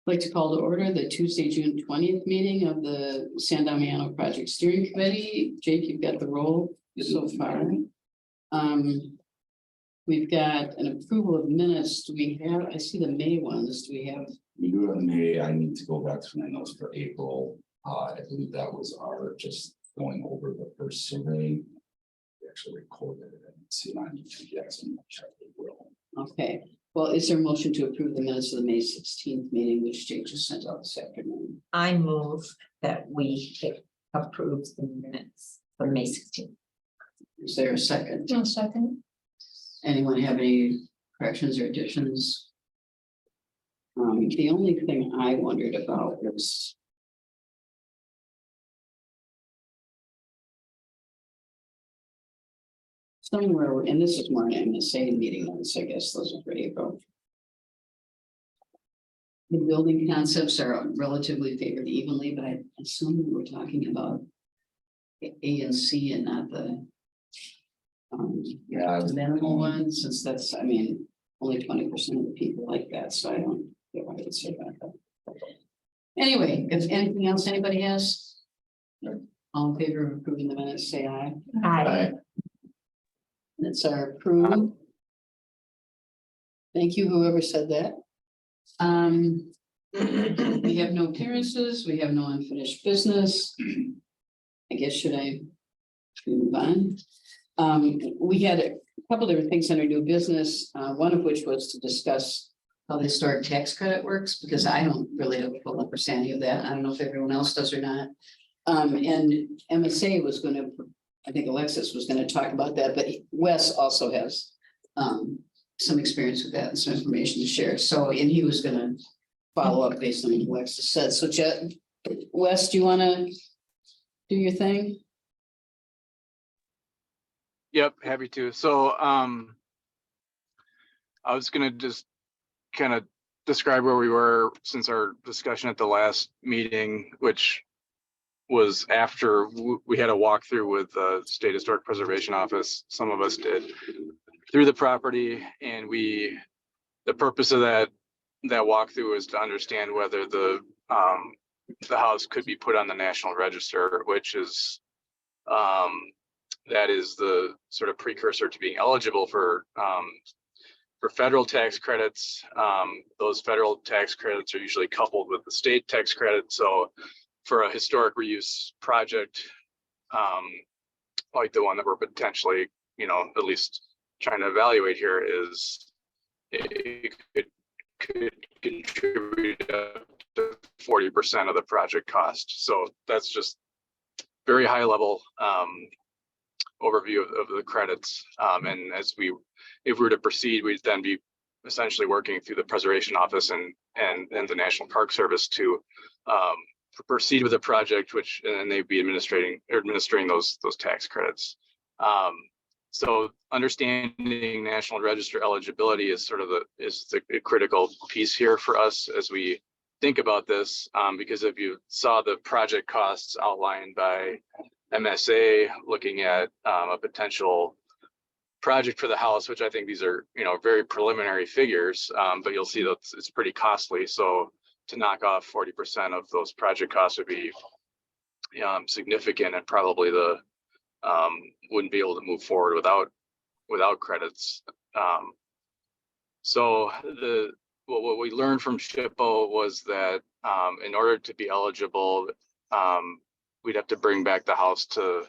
like to call to order the Tuesday, June 20th meeting of the Damiano Project Steering Committee. Jake, you've got the roll so far. We've got an approval of minutes. Do we have, I see the May ones. Do we have? We do have May. I need to go back to my notes for April. I believe that was our just going over the first survey. We actually recorded it and see I need to get some check it will. Okay, well, is there a motion to approve the minutes of the May 16th meeting, which Jake just sent out this afternoon? I move that we approve the minutes for May 16th. Is there a second? No second. Anyone have any corrections or additions? The only thing I wondered about was somewhere, and this is more an MSA meeting notes, I guess those are for April. The building concepts are relatively favored evenly, but I assume we were talking about A and C and not the the minimal one, since that's, I mean, only 20% of the people like that, so I don't know what I would say about that. Anyway, if anything else anybody has, all in favor of approving the minutes, say aye. Aye. Minutes are approved. Thank you, whoever said that. We have no appearances, we have no unfinished business. I guess should I move on? We had a couple different things under new business, one of which was to discuss how the historic tax credit works, because I don't really have a full understanding of that. I don't know if everyone else does or not. And MSA was going to, I think Alexis was going to talk about that, but Wes also has some experience with that and some information to share. So, and he was going to follow up based on what Alexis said. So, Wes, do you want to do your thing? Yep, happy to. So I was gonna just kind of describe where we were since our discussion at the last meeting, which was after we had a walkthrough with the State Historic Preservation Office. Some of us did through the property, and the purpose of that walkthrough was to understand whether the house could be put on the National Register, which is that is the sort of precursor to being eligible for federal tax credits. Those federal tax credits are usually coupled with the state tax credit. So for a historic reuse project, like the one that we're potentially, at least trying to evaluate here, is it could contribute up to 40% of the project cost. So that's just very high level overview of the credits. And if we were to proceed, we'd then be essentially working through the Preservation Office and the National Park Service to proceed with the project, and they'd be administering those tax credits. So understanding National Register eligibility is sort of the critical piece here for us as we think about this, because if you saw the project costs outlined by MSA looking at a potential project for the house, which I think these are, very preliminary figures, but you'll see that it's pretty costly. So to knock off 40% of those project costs would be significant, and probably wouldn't be able to move forward without credits. So what we learned from SHPO was that in order to be eligible, we'd have to bring back the house to,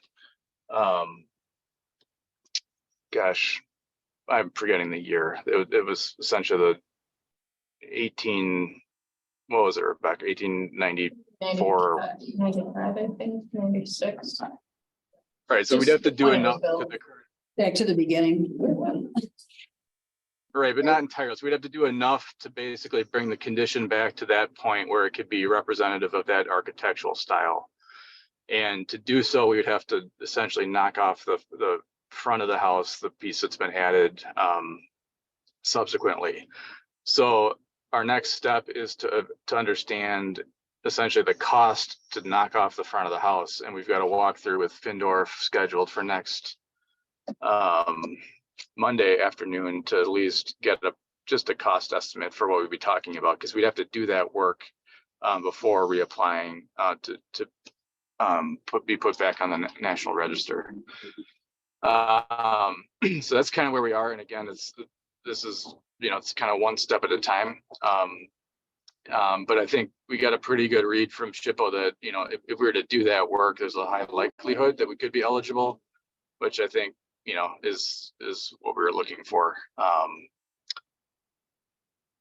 gosh, I'm forgetting the year. It was essentially what was it, Rebecca? 1894. 95, I think, 96. Right, so we'd have to do enough to the current. Back to the beginning. Right, but not entirely. So we'd have to do enough to basically bring the condition back to that point where it could be representative of that architectural style. And to do so, we would have to essentially knock off the front of the house, the piece that's been added subsequently. So our next step is to understand essentially the cost to knock off the front of the house. And we've got a walkthrough with Findorf scheduled for next Monday afternoon to at least get a just a cost estimate for what we'd be talking about, because we'd have to do that work before reapplying to be put back on the National Register. So that's kind of where we are. And again, this is, it's kind of one step at a time. But I think we got a pretty good read from SHPO that, if we were to do that work, there's a high likelihood that we could be eligible, which I think, is what we were looking for.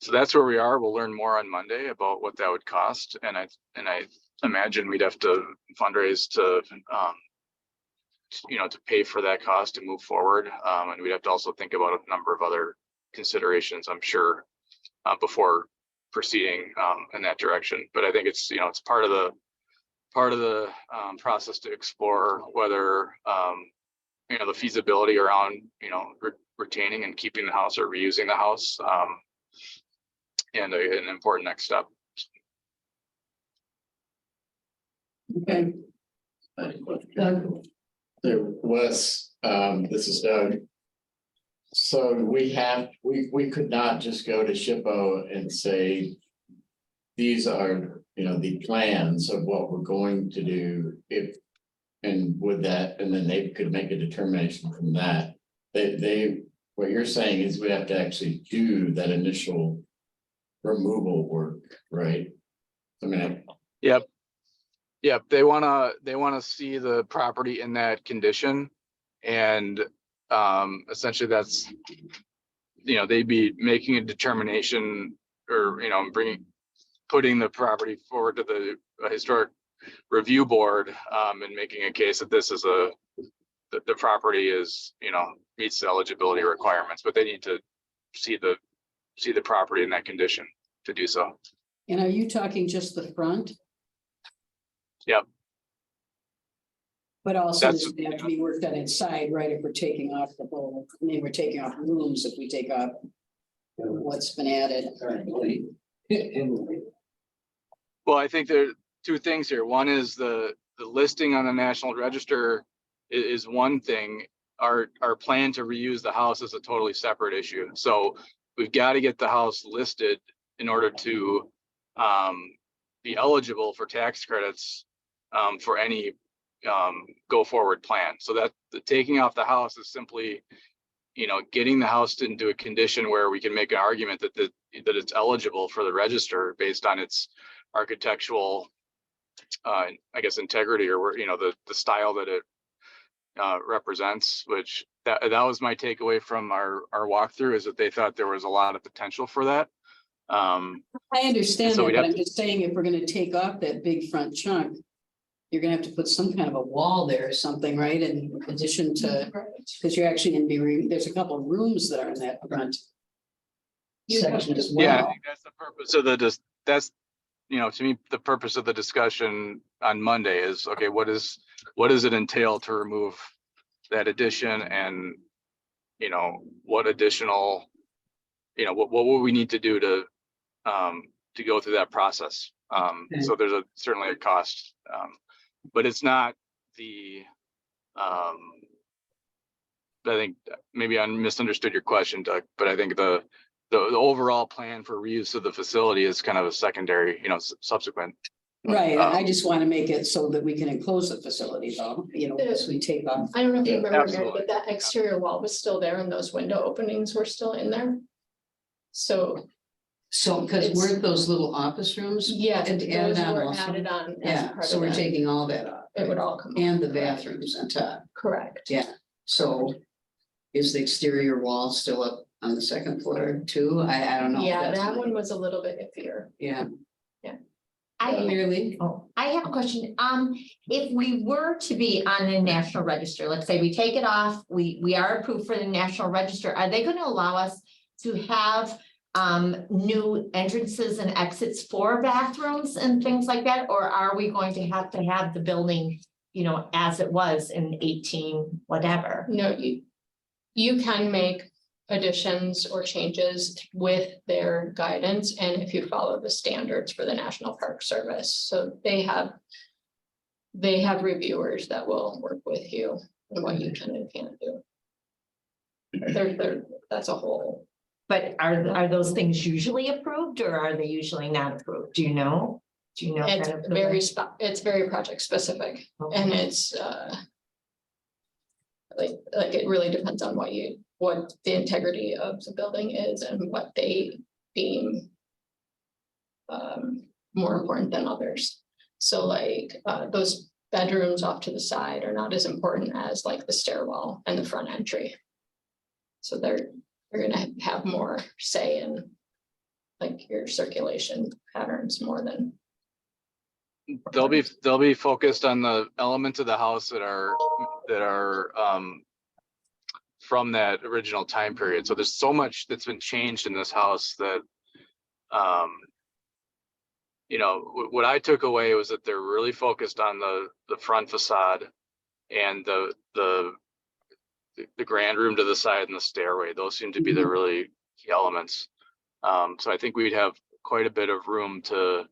So that's where we are. We'll learn more on Monday about what that would cost. And I imagine we'd have to fundraise to pay for that cost to move forward. And we'd have to also think about a number of other considerations, I'm sure, before proceeding in that direction. But I think it's, it's part of the process to explore whether, the feasibility around, retaining and keeping the house or reusing the house, and an important next step. Okay. Doug? There was, this is Doug. So we could not just go to SHPO and say, these are, the plans of what we're going to do and with that, and then they could make a determination from that. What you're saying is we have to actually do that initial removal work, right? I mean. Yep. They want to see the property in that condition, and essentially that's, they'd be making a determination or, putting the property forward to the historic review board, and making a case that this is that the property is, meets the eligibility requirements, but they need to see the property in that condition to do so. And are you talking just the front? Yep. But also That's- this would have to be worked on inside, right? If we're taking off the whole, we're taking off rooms, if we take off what's been added. Well, I think there are two things here. One is the listing on the National Register is one thing. Our plan to reuse the house is a totally separate issue. So we've got to get the house listed in order to be eligible for tax credits for any go forward plan. So that the taking off the house is simply, getting the house into a condition where we can make an argument that it's eligible for the register based on its architectural, I guess, integrity, or the style that it represents. Which that was my takeaway from our walkthrough, is that they thought there was a lot of potential for that. I understand so that, we'd but have I'm just saying, if we're gonna take off that big front chunk, you're gonna have to put some kind of a wall there or something, right? In addition to, because you're actually gonna be, there's a couple of rooms that are in that front section as well. Yeah, I think that's the purpose of that's, to me, the purpose of the discussion on Monday is, okay, what does it entail to remove that addition, and, what additional, what will we need to do to go through that process. So there's certainly a cost, but it's not the, I think maybe I misunderstood your question, Doug, but I think the overall plan for reuse of the facility is kind of a secondary, subsequent. Right, I just want to make it so that we can enclose the facility though, as we take off. I don't know if you Yeah, remember, Mary, absolutely. but that exterior wall was still there and those window openings were still in there. So, So, because weren't those little office rooms? yeah, And added those on were also? added on. as Yeah, part so of we're that. taking all that off. It would all come. And the off. bathrooms on top, Correct. yeah, so is the exterior wall still up on the second floor too? I don't know. if Yeah, that's that my- one was a little bit iffier. Yeah. I, Merely, I have a question. If we were to be on the National Register, let's say we take it off, we are approved for the National Register, are they going to allow us to have new entrances and exits for bathrooms and things like that? Or are we going to have the building, as it was in 18, whatever? No, you can make additions or changes with their guidance, and if you follow the standards for the National Park Service. So they have reviewers that will work with you on what you can and can't do. That's a whole But are those things usually approved or are they usually not approved? Do you know? Do you know? It's kind of the very, way? it's very project specific, and it's, like it really depends on what the integrity of the building is and what they deem more important than others. So like, those bedrooms off to the side are not as important as like the stairwell and the front entry. So they're gonna have more say in like your circulation patterns more than. They'll be focused on the elements of the house that are from that original time period. So there's so much that's been changed in this house that what I took away was that they're really focused on the front facade and the grand room to the side and the stairway. Those seem to be the really key elements. So I think we'd have quite a bit of room to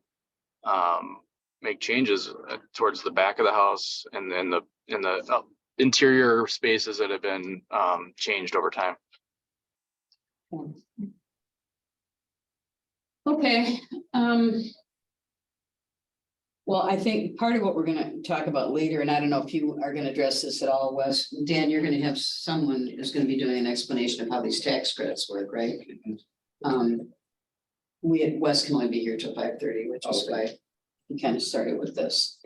make changes towards the back of the house and then in the interior spaces that have been changed over time. Okay. Well, I think part of what we're gonna talk about later, and I don't know if you are gonna address this at all, Wes, Dan, you're gonna have someone who's gonna be doing an explanation of how these tax credits work, right? Wes can only be here till 5:30, which is why we kind of started with this.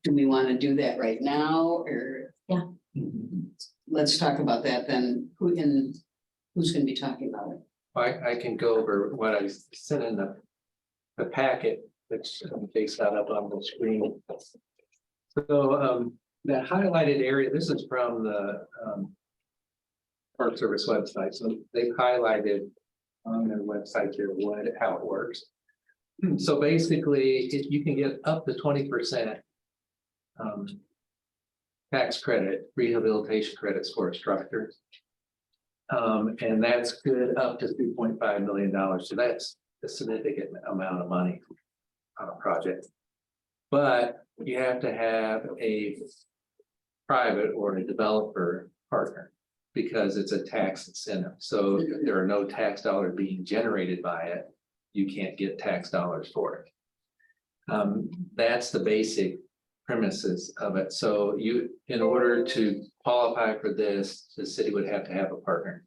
Do we want to do that right now, or? Yeah. Let's talk about that then. Who's gonna be talking about it? I can go over what I sent in the packet, which takes that up on the screen. So that highlighted area, this is from the Park Service website. So they've highlighted on their website here how it works. So basically, you can get up to 20% tax credit, rehabilitation credits for a structure. And that's good up to $3.5 million. So that's a significant amount of money on a project. But you have to have a private or a developer partner because it's a tax incentive. So if there are no tax dollars being generated by it, you can't get tax dollars for it. That's the basic premises of it. So in order to qualify for this, the city would have to have a partner.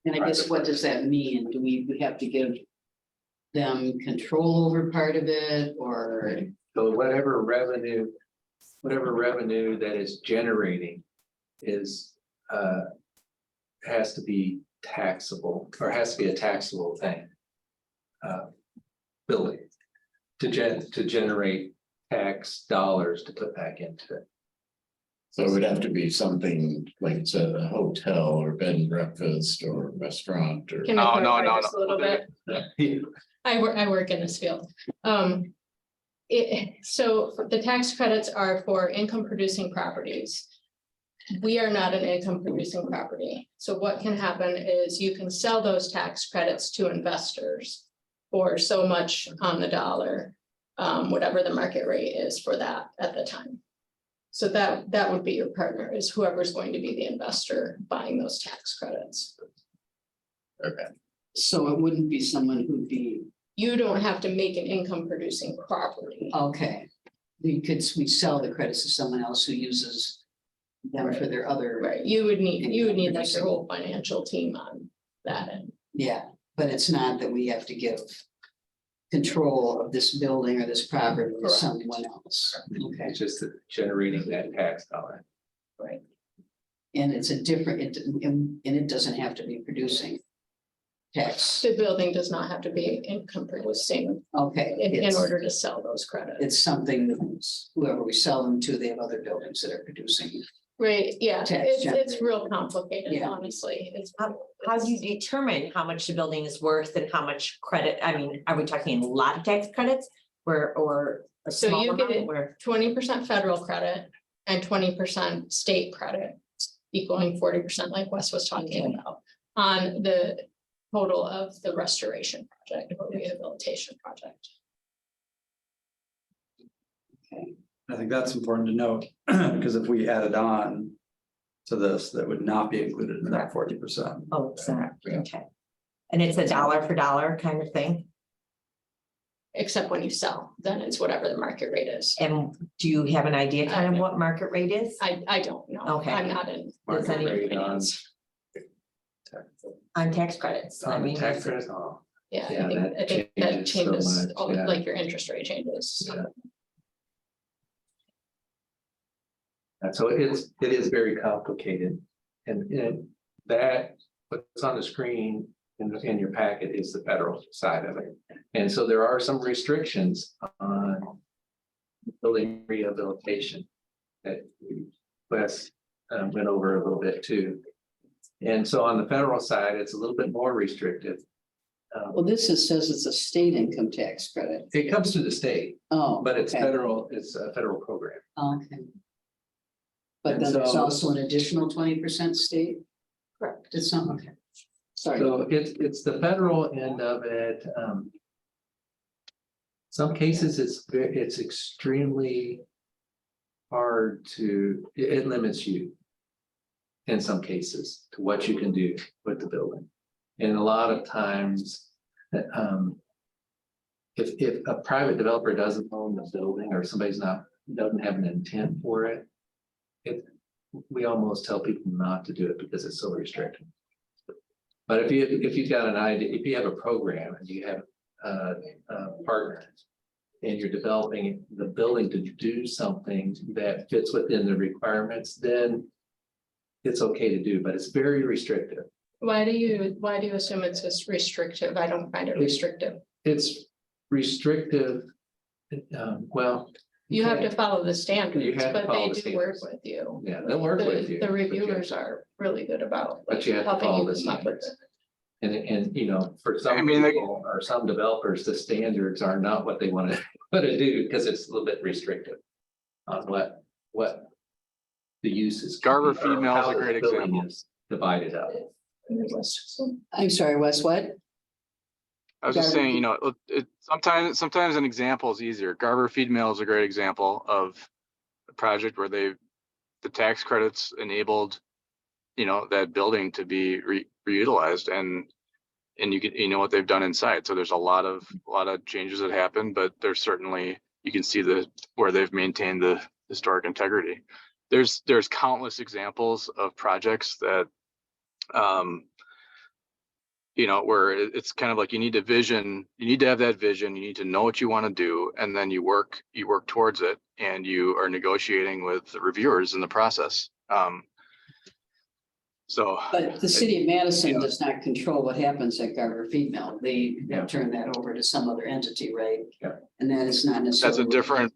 And I guess what does that mean? Do we have to give them control over part of it, or? So whatever revenue that is generating is has to be taxable, or has to be a taxable thing. Building to generate tax dollars to put back into it. So it would have to be something like it's a hotel or bed and breakfast or restaurant or. Can I No, clarify just a little bit? Yeah. I work in this field. So the tax credits are for income producing properties. We are not an income producing property. So what can happen is you can sell those tax credits to investors for so much on the dollar, whatever the market rate is for that at the time. So that would be your partner, is whoever's going to be the investor buying those tax credits. Okay, So it wouldn't be someone who'd be, You don't have to make an income producing property. okay. We sell the credits to someone else who uses them for their other. Right, you would need like your whole financial team on that end. Yeah, but it's not that we have to give control of this building or this property to Correct. someone else. Okay, It's just generating that tax dollar. right. And it's a different, and it doesn't have to be producing tax. The building does not have to be income producing Okay. in it's- order to sell those credits. It's something that whoever we sell them to, they have other buildings that are producing. Right, yeah, Tax it's real complicated, Yeah. honestly. It's. How do you determine how much the building is worth and how much credit? I mean, are we talking a lot of tax credits or a So small you get amount it where? 20% federal credit and 20% state credit, equaling 40%, like Wes was talking about, on the total of the restoration project or rehabilitation project. Okay. I think that's important to note, because if we added on to this that would not be included in that 40%. Oh, it's not, okay. And it's a dollar for dollar kind of thing? Except when you sell, then it's whatever the market rate is. And do you have an idea kind of what market rate is? I don't know. Okay. I'm not in. Does any- Market rate on finance. On tax credits, I mean. tax credits, oh, Yeah, Yeah, I think that changes so changes, much, all- yeah. like your interest rate changes. Yeah. And so it is very complicated. And that, what's on the screen in your packet is the federal side of it. And so there are some restrictions on building rehabilitation that Wes went over a little bit too. And so on the federal side, it's a little bit more restrictive. Well, this says it's a state income tax credit. It comes to the state, Oh. but it's okay. federal, it's a federal program. Okay. But And then there's so- also an additional 20% state? Correct. It's some, okay. Sorry. So it's the federal end of it. Some cases it's extremely hard to, it limits you. In some cases, to what you can do with the building. And a lot of times, if a private developer doesn't own the building or somebody's doesn't have an intent for it. We almost tell people not to do it because it's so restricted. But if you've got an idea, if you have a program and you have a partner. And you're developing the building to do something that fits within the requirements, then. It's okay to do, but it's very restrictive. Why do you assume it's just restrictive? I don't find it restrictive. It's restrictive. Well. You have okay. to follow the You standards, have to but follow they the do work standards. with you. Yeah, they'll work with you. The reviewers are really good about But you have to helping follow you the come up with standards. it. And you know, for some I mean, people or some developers, the standards are not what they want to do because it's a little bit restrictive. On what the uses. Garber can be, or feed mill is how a great the building example. is Divided up. I'm sorry, Wes, what? I was just Garber saying, you know, sometimes an example is easier. Garber feed mill is a great example of a project where the tax credits enabled, you know, that building to be reutilized and you know what they've done inside. So there's a lot of changes that happen, but there's certainly, you can see where they've maintained the historic integrity. There's countless examples of projects that, you know, where it's kind of like you need a vision, you need to have that vision, you need to know what you want to do, and then you work towards it, and you are negotiating with the reviewers in the process. So. But the city of Madison Yeah. does not control what happens at Garber Feed Mill. They Yeah. turn that over to some other entity, right? Yeah. And that is not necessarily. That's a different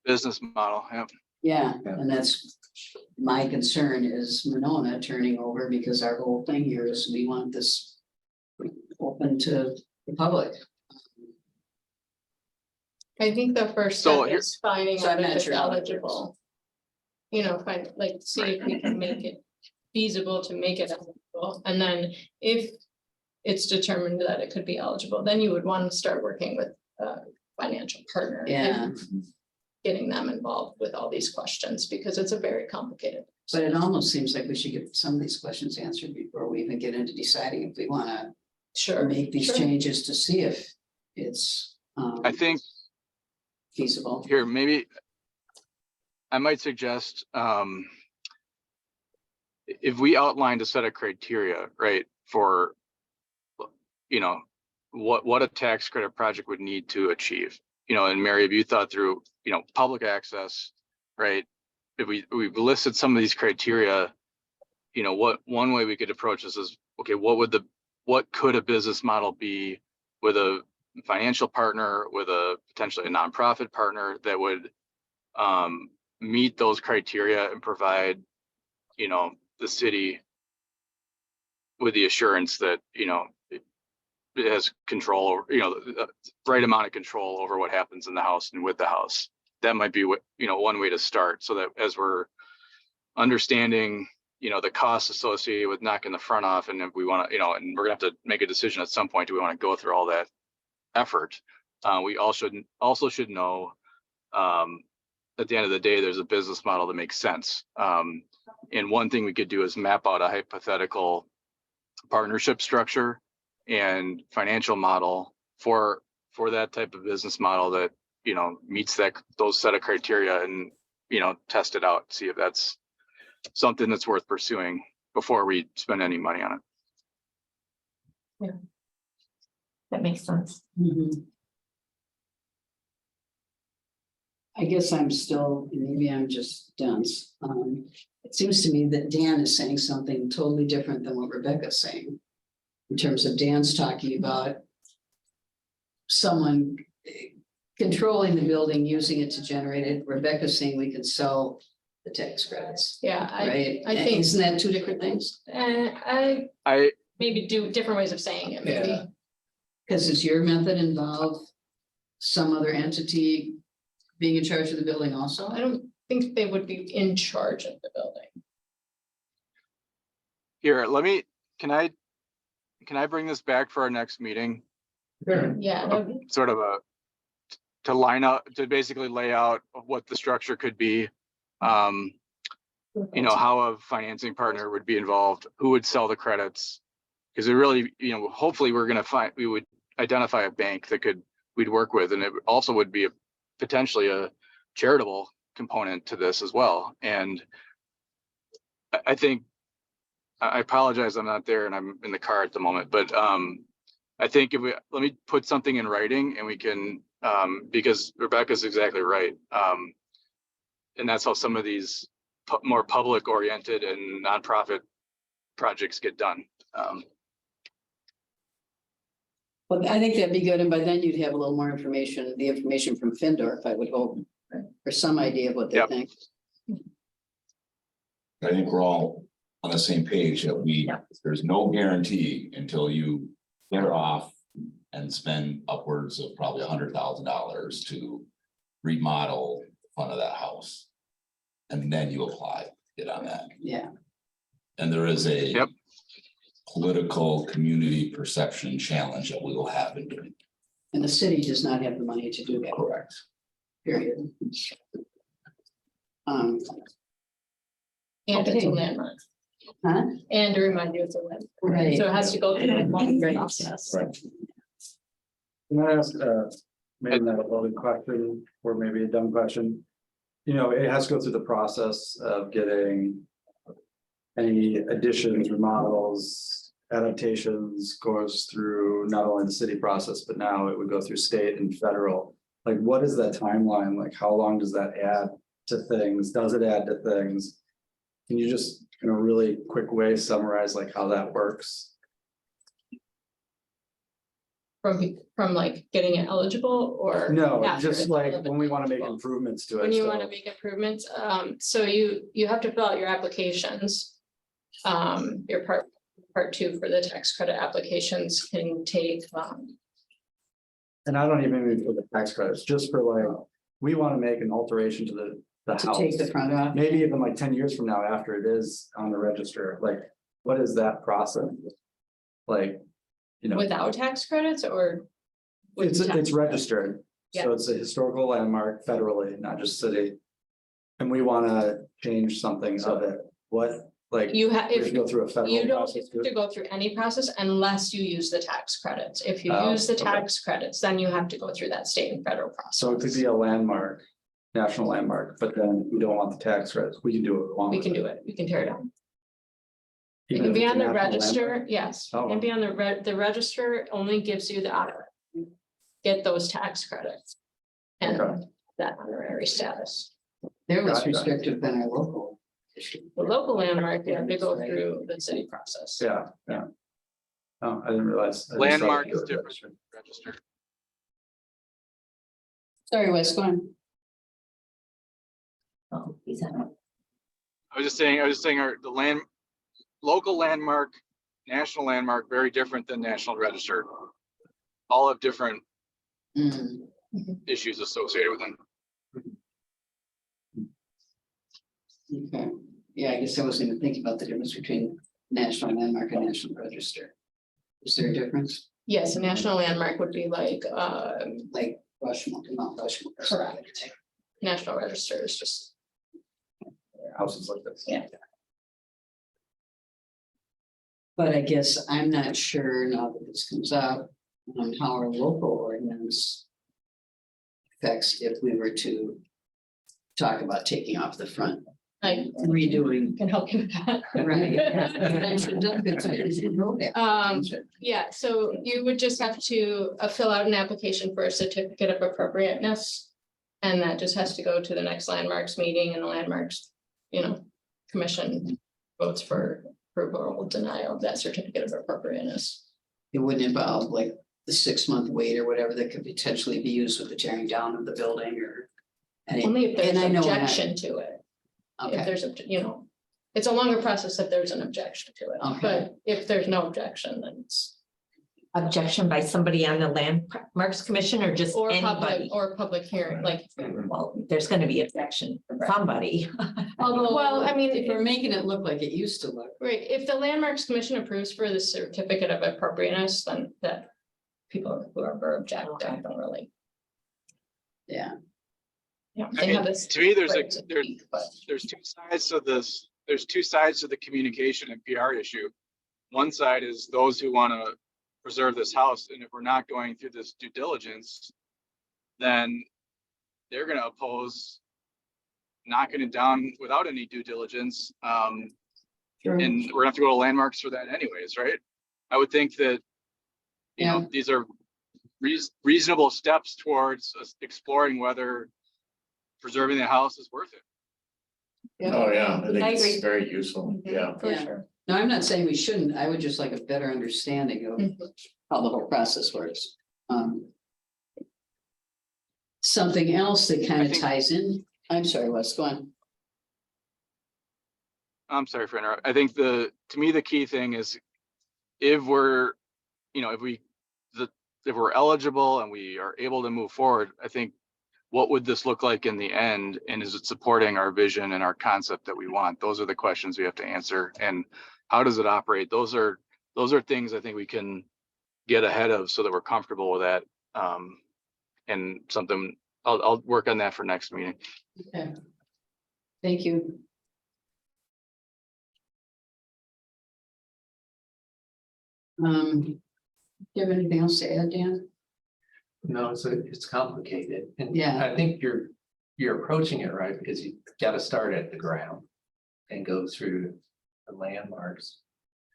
business model. Yeah. Yeah, Yeah. and that's my concern is Monona turning over because our whole thing here is we want this open to the public. I think the first So step here- is finding So I'm out if not it's sure how that eligible. You know, see if we can make it feasible to make it eligible, and then if it's determined that it could be eligible, then you would want to start working with a financial partner. Yeah. and getting them involved with all these questions, because it's a very complicated. But it almost seems like we should get some of these questions answered before we even get into deciding if we want to Sure. make these sure. changes to see if it's I think feasible. here, maybe I might suggest, if we outlined a set of criteria, right, for, you know, what a tax credit project would need to achieve, you know, and Mary, have you thought through, you know, public access, right? If we've listed some of these criteria, you know, one way we could approach this is, okay, what could a business model be with a financial partner, with a potentially a nonprofit partner that would meet those criteria and provide, you know, the city with the assurance that, you know, it has control, you know, the right amount of control over what happens in the house and with the house. That might be what, you know, one way to start, so that as we're understanding, you know, the costs associated with knocking the front off, and if we want to, you know, and we're gonna have to make a decision at some point, do we want to go through all that effort? We also should know at the end of the day, there's a business model that makes sense. And one thing we could do is map out a hypothetical partnership structure and financial model for that type of business model that, you know, meets those set of criteria, and, you know, test it out, see if that's something that's worth pursuing before we spend any money on it. That makes sense. Mhm. I guess I'm still, maybe I'm just dense. It seems to me that Dan is saying something totally different than what Rebecca's saying. In terms of Dan's talking about someone controlling the building, using it to generate it. Rebecca's saying we can sell the tax credits, Yeah, right? I think- Isn't that two different things? I maybe do different ways of saying it, maybe. Yeah. Because does your method involve some other entity being in charge of the building also? I don't think they would be in charge of the building. Here, can I bring this back for our next meeting? Yeah, Sort of to basically lay out what the structure could be. You know, how a financing partner would be involved, who would sell the credits. Because it really, you know, hopefully we would identify a bank that we'd work with, and it also would be potentially a charitable component to this as well. And I think, I apologize, I'm not there and I'm in the car at the moment, but I think let me put something in writing, and we can, because Rebecca's exactly right. And that's how some of these more public oriented and nonprofit projects get done. Well, I think that'd be good, and by then you'd have a little more information, the information from Findorf, I would hope, or some idea of what they Yep. think. I think we're all on the same page that there's no guarantee until you get off and spend upwards of probably $100,000 to remodel the front of that house. And then you apply, get on that. Yeah, And there is a Yep. political community perception challenge that we will have in doing. and the city does not have the money to do that, Correct. period. and it's Okay. a landmark. Huh? And to remind you, it's a landmark. Right. So it has to go through a long Right. process. Right. Can I ask, maybe not a loaded question, or maybe a dumb question? You know, it has to go through the process of getting any additions, remodels, adaptations, goes through not only the city process, but now it would go through state and federal. Like, what is that timeline? Like, how long does that add to things? Does it add to things? Can you just, in a really quick way, summarize like how that works? From like getting it eligible or. No, after just it's like eligible? when we want to make improvements to it. When you so- want to make improvements, so you have to fill out your applications. Your part two for the tax credit applications can take, And I don't even mean for the tax credits, just for like, we want to make an alteration to the To house. take the front off. Maybe even like 10 years from now, after it is on the register, like, what is that process? Like, you know, without tax credits or? with tax it's registered, Yeah. so it's a historical landmark federally, not just city. And we want to change something of it, what, like, You have, we have if to go through a federal you don't process? have to go through any process unless you use the tax credits. If you Oh, use the okay. tax credits, then you have to go through that state and federal process. So it could be a landmark, national landmark, but then we don't want the tax credits, we can do what we want. We with can do it, we can tear it down. It Even can if be it's a on the national register, landmark? yes, it Oh. can be on the register only gives you the honor. Get those tax credits. And Okay. that honorary status. They're less Gotcha. restrictive than our local issue. The local landmark, you have to go through the city process. Yeah, yeah. Oh, I didn't realize. I just thought Landmark it is was different. registered. Registered. Sorry, Wes, go on. Oh, he's on. I was just saying, local landmark, national landmark, very different than national register. All have different Mm. issues associated with them. Okay, yeah, I guess I wasn't even thinking about the difference between national landmark and national register. Is there a difference? Yes, a national landmark would be like, Like Rushmore, Mount Rushmore. Correct. National Register is just, Houses like this. Yeah. But I guess I'm not sure now that this comes up on how our local ordinance affects if we were to talk about taking off the front, I redoing. can help you with that. Right. I should have been trying to know that. Yeah, so you would just have to fill out an application for a certificate of appropriateness. And that just has to go to the next landmarks meeting, and the landmarks, commission votes for approval or denial of that certificate of appropriateness. It wouldn't involve like the 6-month wait or whatever that could potentially be used with the tearing down of the building or. Only if there's and I know that- objection to it. If Okay, there's, it's a longer process if there's an objection to it, Okay. but if there's no objection, then it's. Objection by somebody on the landmarks commission or just Or anybody? public hearing, like, Well, there's gonna be objection from somebody. well, I mean, if we're making it look like it used to look. right, if the landmarks commission approves for the certificate of appropriateness, then that people who are objecting don't really. Yeah, Yeah, I they mean, have this. to me, there's right to speak, but- there's two sides to this. There's two sides to the communication and PR issue. One side is those who want to preserve this house, and if we're not going through this due diligence, then they're going to oppose knocking it down without any due diligence. sure. And we're gonna have to go to landmarks for that anyways, right? I would think that, Yeah. these are reasonable steps towards us exploring whether preserving the house is worth it. Oh, yeah, I think I it's agree. very useful, yeah. For Yeah. sure. No, I'm not saying we shouldn't. I would just like a better understanding of how the whole process works. Something else that kind I of think- ties in. I'm sorry, what's going on? I'm sorry for interrupting. I think to me, the key thing is if we're, if we're eligible and we are able to move forward, I think what would this look like in the end? And is it supporting our vision and our concept that we want? Those are the questions we have to answer. And how does it operate? Those are things I think we can get ahead of so that we're comfortable with that. And something, I'll work on that for next meeting. Okay. Thank you. Do you have anything else to add, Dan? No, it's complicated. And Yeah. I think you're approaching it right because you gotta start at the ground and go through the landmarks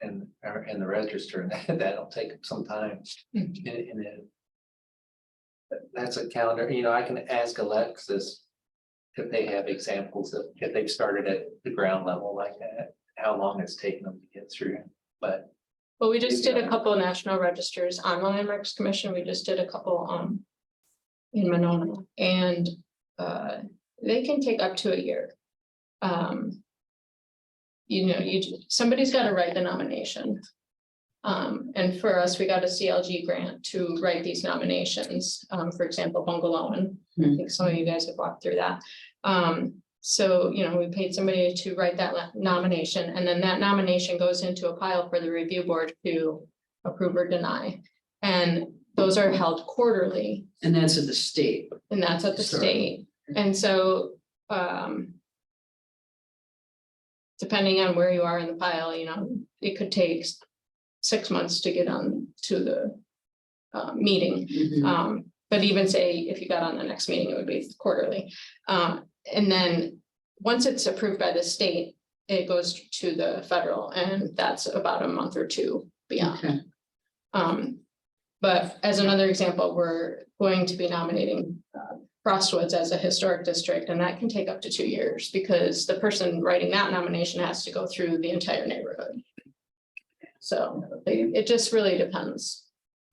and the register, and that'll take some time. And then that's a calendar, I can ask Alexis if they have examples of, if they've started at the ground level like that, how long it's taken them to get through, but. Well, we just did a couple of national registers on the landmarks commission. We just did a couple in Monona, and they can take up to a year. Somebody's got to write the nomination. And for us, we got a CLG grant to write these nominations. For example, Bungalowin. I think some of you guys have walked through that. So, we paid somebody to write that nomination, and then that nomination goes into a pile for the review board to approve or deny. And those are held quarterly, And that's at the state. and that's at the Sure. state. And so, depending on where you are in the pile, it could take 6 months to get on to the meeting. But even say if you got on the next meeting, it would be quarterly. And then once it's approved by the state, it goes to the federal, and that's about a month or two beyond. Okay. But as another example, we're going to be nominating Frostwoods as a historic district, and that can take up to 2 years because the person writing that nomination has to go through the entire neighborhood. So it just really depends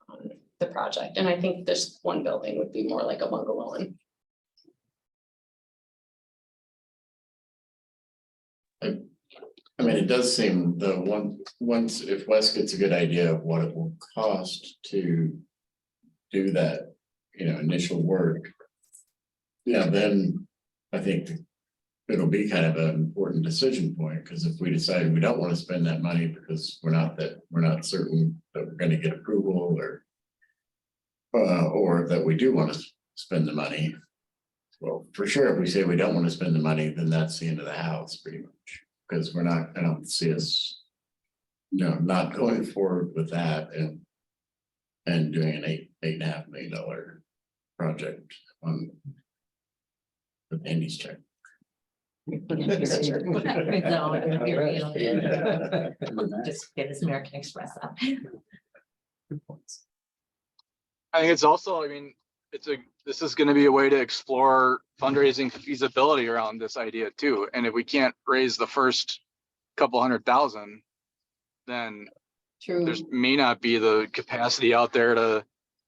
on the project. And I think this one building would be more like a bungalow. I mean, it does seem once if Wes gets a good idea of what it will cost to do that, initial work. Yeah, then I think it'll be kind of an important decision point, because if we decide we don't want to spend that money because we're not certain that we're going to get approval or that we do want to spend the money, Well, for sure, if we say we don't want to spend the money, then that's the end of the house, pretty much, because I don't see us. Not going forward with that and doing an $8.5 million project on. With Andy's check. Just get his American Express up. I think it's also, I mean, this is gonna be a way to explore fundraising feasibility around this idea too. And if we can't raise the first couple $100,000, then True. there's may not be the capacity out there to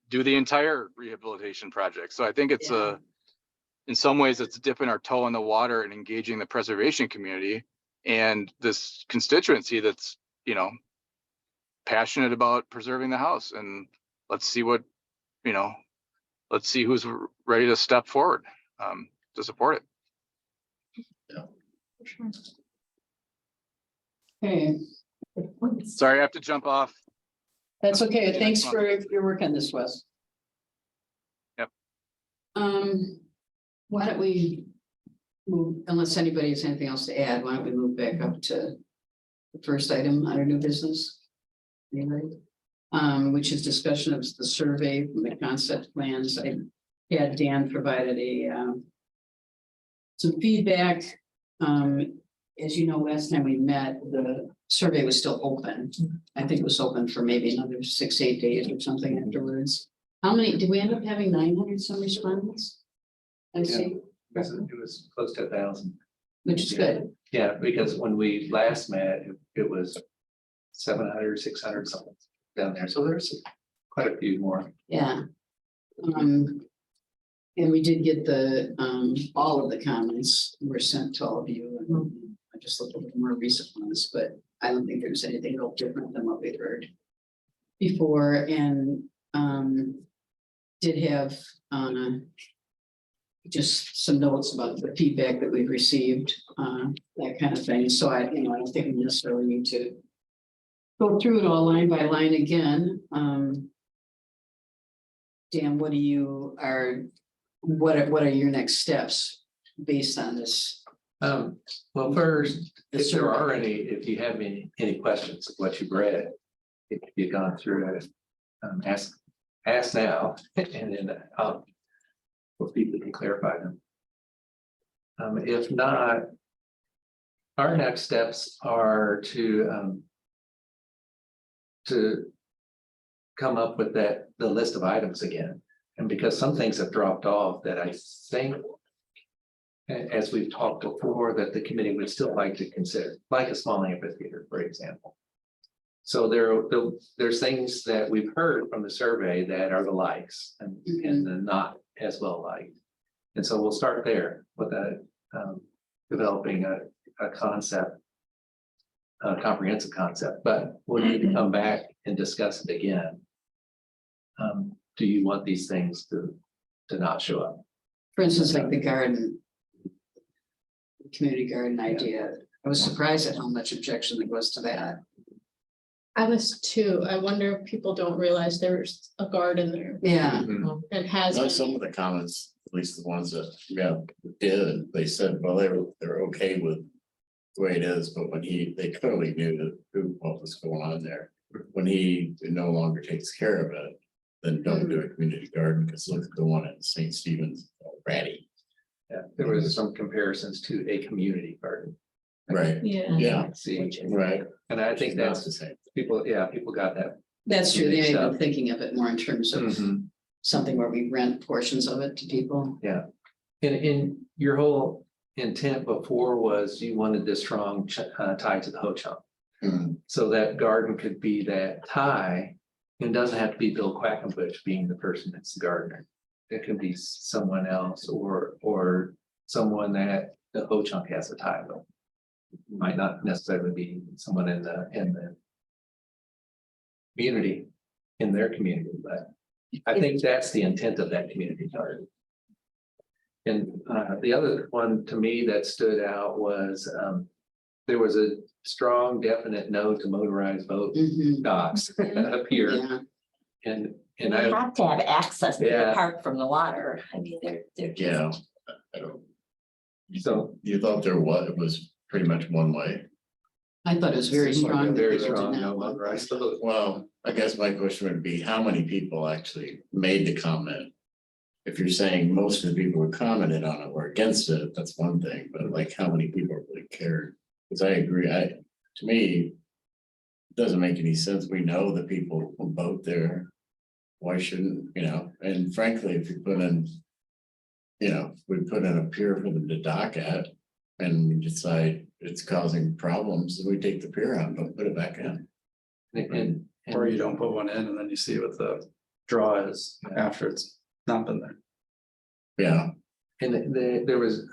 do the entire rehabilitation project. So I think it's in some ways it's dipping our toe in the water and engaging the preservation community and this constituency that's, passionate about preserving the house. And let's see who's ready to step forward to support it. Okay, Sorry, I have to jump off. that's okay. Yeah, Thanks come for your work on this, Wes. Yep. Why don't we move, unless anybody has anything else to add, why don't we move back up to the first item under new business? Anybody? Which is discussion of the survey from the concept plans. I had Dan provided some feedback. As you know, last time we met, the survey was still open. I think it was open for maybe another 6-8 days or something afterwards. How many, did we end up having 900 some respondents? I see, It was close to 1,000. which is good. Yeah, because when we last met, it was 700, 600 something down there. So there's quite a few more. Yeah. And we did get all of the comments were sent to all of you. And I just looked at the more recent ones, but I don't think there's anything real different than what we've heard before. And did have just some notes about the feedback that we've received, that kind of thing. So I don't think we necessarily need to go through it all line by line again. Dan, what are your next steps based on this? Well, first, if there are if you have any questions of what you've read, if you've gone through it, ask now, and then well, people can clarify them. If not, our next steps are to come up with the list of items again. And because some things have dropped off that I think, as we've talked before, that the committee would still like to consider, like a small amphitheater, for example. So there's things that we've heard from the survey that are the likes and the not as well liked. And so we'll start there with developing a concept, a comprehensive concept, but we'll need to come back and discuss it again. Do you want these things to not show up? For instance, like the garden, community garden idea. I was surprised at how much objection there was to that. I was too. I wonder if people don't realize there's a garden there Yeah. and has. Now, some of the comments, at least the ones that did, they said, well, they're okay with the way it is, but when they clearly knew what was going on there. When he no longer takes care of it, then don't do a community garden, because look at the one in St. Stephen's, ratty. Yeah, there was some comparisons to a community garden. Right, Yeah. yeah, See, right. and I think Not that's the same. people got that. That's true. They've Stuff. been thinking of it more in terms of Mhm. something where we rent portions of it to people. Yeah, and your whole intent before was you wanted this strong tie to the Ho-Chunk. Mhm. So that garden could be that tie. It doesn't have to be Bill Quackenbush being the person that's the gardener. It can be someone else or someone that the Ho-Chunk has a tie with. Might not necessarily be someone in the community, in their community, but I think that's the intent of that community garden. And the other one to me that stood out was there was a strong, definite no to motorized boat Mhm. docks up here. Yeah. You And I, have to have access to the Yeah. park from the water. I mean, they're Yeah. just, I don't. So- You thought it was pretty much one way? I thought it was very Seems like a strong. that Very they did strong, not no want motorized that. boat. Well, I guess my question would be, how many people actually made the comment? If you're saying most of the people who commented on it were against it, that's one thing, but like, how many people really cared? Because I agree, to me. It doesn't make any sense. We know the people who vote there. Why shouldn't, and frankly, if you put in. We put in a pier for them to dock at. And we decide it's causing problems, we take the pier out, but put it back in. And Or you don't put one in and then you see what the draw is after it's not been there. Yeah, there was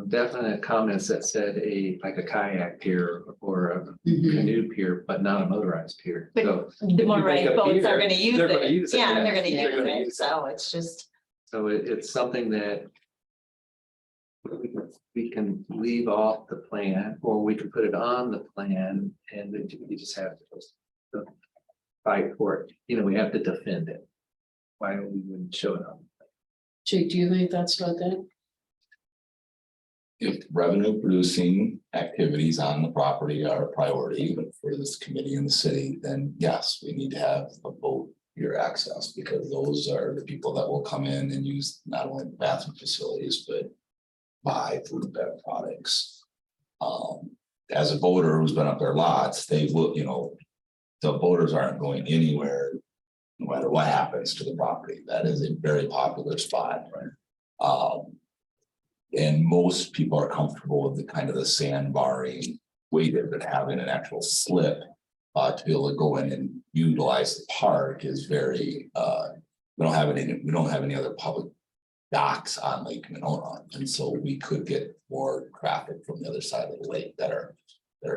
definite comments that said like a kayak pier or a Mhm. canoe pier, but not a motorized pier. But So the you make motorized a boats are pier, gonna use they're gonna it. use it, Yeah, they're yeah. gonna They're use gonna it, use it. so it's just. so it's something that we can leave off the plan, or we can put it on the plan, and we just have to fight for it. We have to defend it. Why we wouldn't show it on? Jake, do you have any thoughts about that? If revenue producing activities on the property are a priority for this committee and the city, then yes, we need to have a boat pier access, because those are the people that will come in and use not only bathroom facilities, but buy food and beverage products. As a boater who's been up there lots, they will, the boaters aren't going anywhere. No matter what happens to the property, that is a very popular spot, right? And most people are comfortable with the kind of the sandbarring weighted, but having an actual slip to be able to go in and utilize the park is very, we don't have any other public docks on Lake Monona, and so we could get more traffic from the other side of the lake that are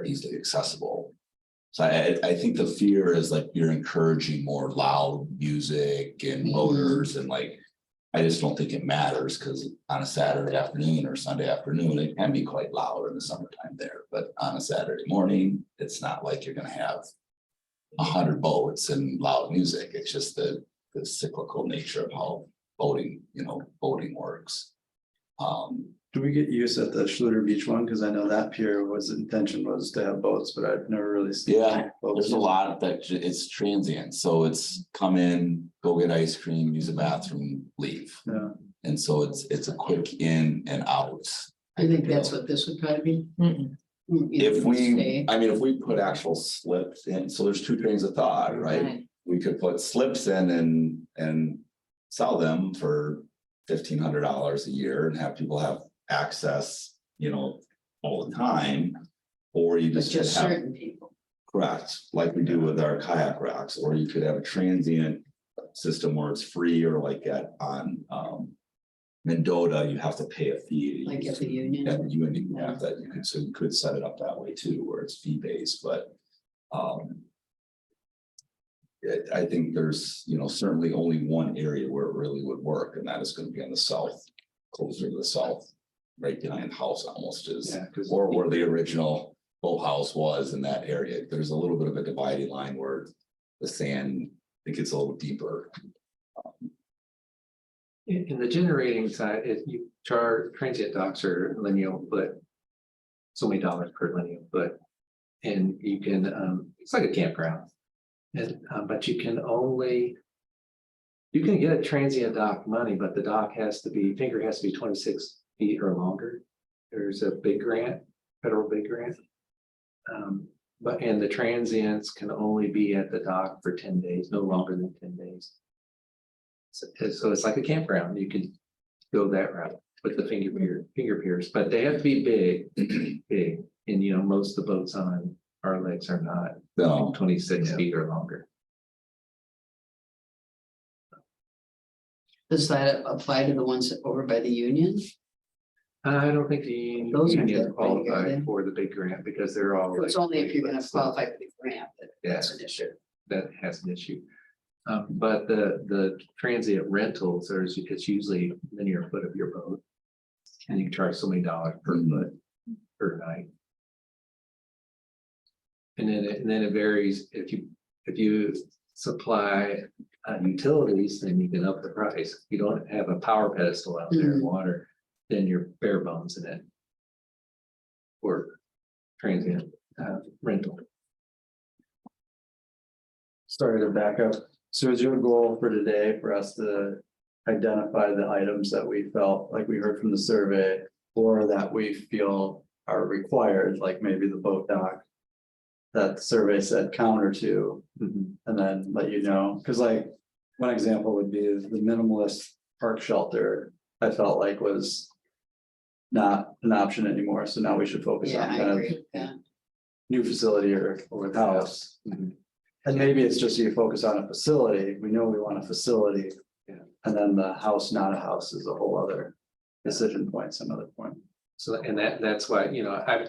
easily accessible. So I think the fear is like you're encouraging more loud music and motors and like, I just don't think it matters, because on a Saturday afternoon or Sunday afternoon, it can be quite loud in the summertime there, but on a Saturday morning, it's not like you're gonna have 100 boats and loud music. It's just the cyclical nature of how boating works. Do we get use at the Schluter Beach one? Cause I know that pier intention was to have boats, but I've never really seen. Yeah, boats there's a used. lot that it's transient, so it's come in, go get ice cream, use a bathroom, leave. Yeah. And so it's a quick in and out. I think that's what this would probably be. Mm-mm. If Stay. if we put actual slips in, so there's two trains of thought, right? We could put slips in and sell them for $1,500 a year and have people have access, all the time. Or you But just just have, certain people. correct, like we do with our kayak racks, or you could have a transient system where it's free, or like on Mendota, you have to pay a fee. Like at the union. At the union, you have that, you could set it up that way too, where it's fee based, but I think there's, certainly only one area where it really would work, and that is going to be on the south, closer to the south, right behind the house almost is, Yeah, because or where the original boathouse was in that area. There's a little bit of a dividing line where the sand, it gets a little deeper. in the generating side, if you charge transient docks or lineal foot, so many dollars per lineal foot, and you can, it's like a campground. And, but you can get a transient dock money, but the dock finger has to be 26 feet or longer. There's a big grant, federal big grant. And the transients can only be at the dock for 10 days, no longer than 10 days. So it's like a campground. You can go that route with the finger piers, but they have to be big. And most of the boats on our lakes are not No, 26 feet or longer. Does that apply to the ones over by the union? I don't think the Those are union good, right, you got qualified it. for the big grant because they're all. It's only if you're gonna so qualify for the grant, that's an issue. That has an issue. But the transient rentals it's usually linear foot of your boat. And you charge so many dollars per foot per night. And then it varies if you supply utilities, then you can up the price. If you don't have a power pedestal out there in water, than your bare bones in it. Or transient rental. Sorry to back up. So is your goal for today for us to identify the items that we felt like we heard from the survey or that we feel are required, like maybe the boat dock that the survey said counter to, and then let you know? Because like, one example would be the minimalist park shelter, I felt like was not an option anymore. So now we should focus Yeah, on I kind of agree with that. new facility or house. And maybe it's just you focus on a facility, we know we want a facility. Yeah. And then the house, not a house is a whole other decision point, some other point. So, and that's why, you know, I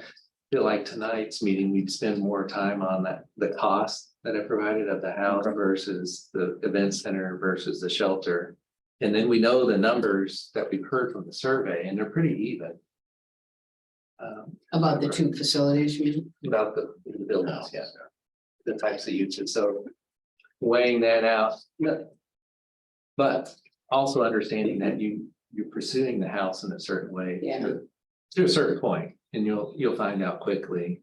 feel like tonight's meeting, we'd spend more time on that, the cost that I provided of the house versus the event center versus the shelter. And then we know the numbers that we've heard from the survey, and they're pretty even. About the two facilities, you mean? About the buildings, yeah. The types of uses, so weighing that out. Yeah. But also understanding that you're pursuing the house in a certain way. Yeah. To a certain point, and you'll find out quickly,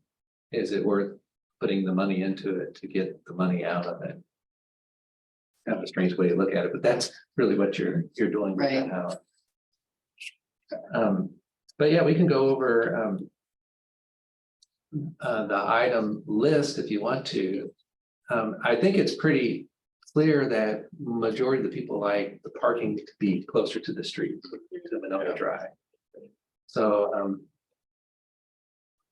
is it worth putting the money into it to get the money out of it? Kind of a strange way to look at it, but that's really what you're doing with Right. that house. But yeah, we can go over the item list if you want to. I think it's pretty clear that majority of the people like the parking to be closer to the street, to Monona Drive. So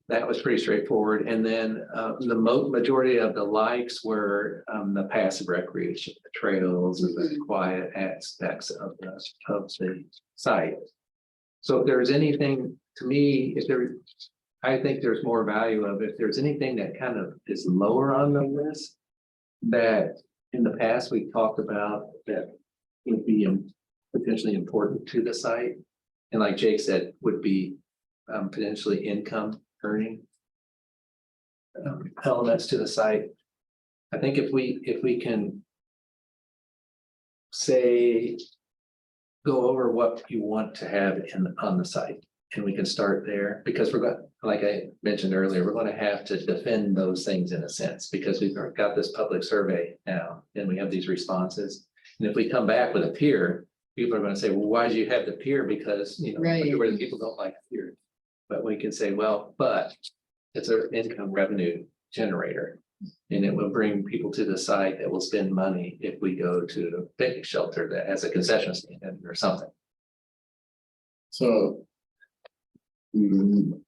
that was pretty straightforward. And then the majority of the likes were the passive recreation, the trails and the quiet aspects of the site. So if there's anything, to me, I think there's more value of if there's anything that kind of is lower on the list that in the past we talked about that would be potentially important to the site. And like Jake said, would be potentially income earning elements to the site. I think if we can say, go over what you want to have on the site, and we can start there, because we're going, like I mentioned earlier, we're going to have to defend those things in a sense, because we've got this public survey now, and we have these responses. And if we come back with a peer, people are going to say, well, why did you have the peer? Because, you know, Right. majority of people don't like the peer. But we can say, well, but it's an income revenue generator. And it will bring people to the site that will spend money if we go to a picnic shelter that has a concession stand or something. So.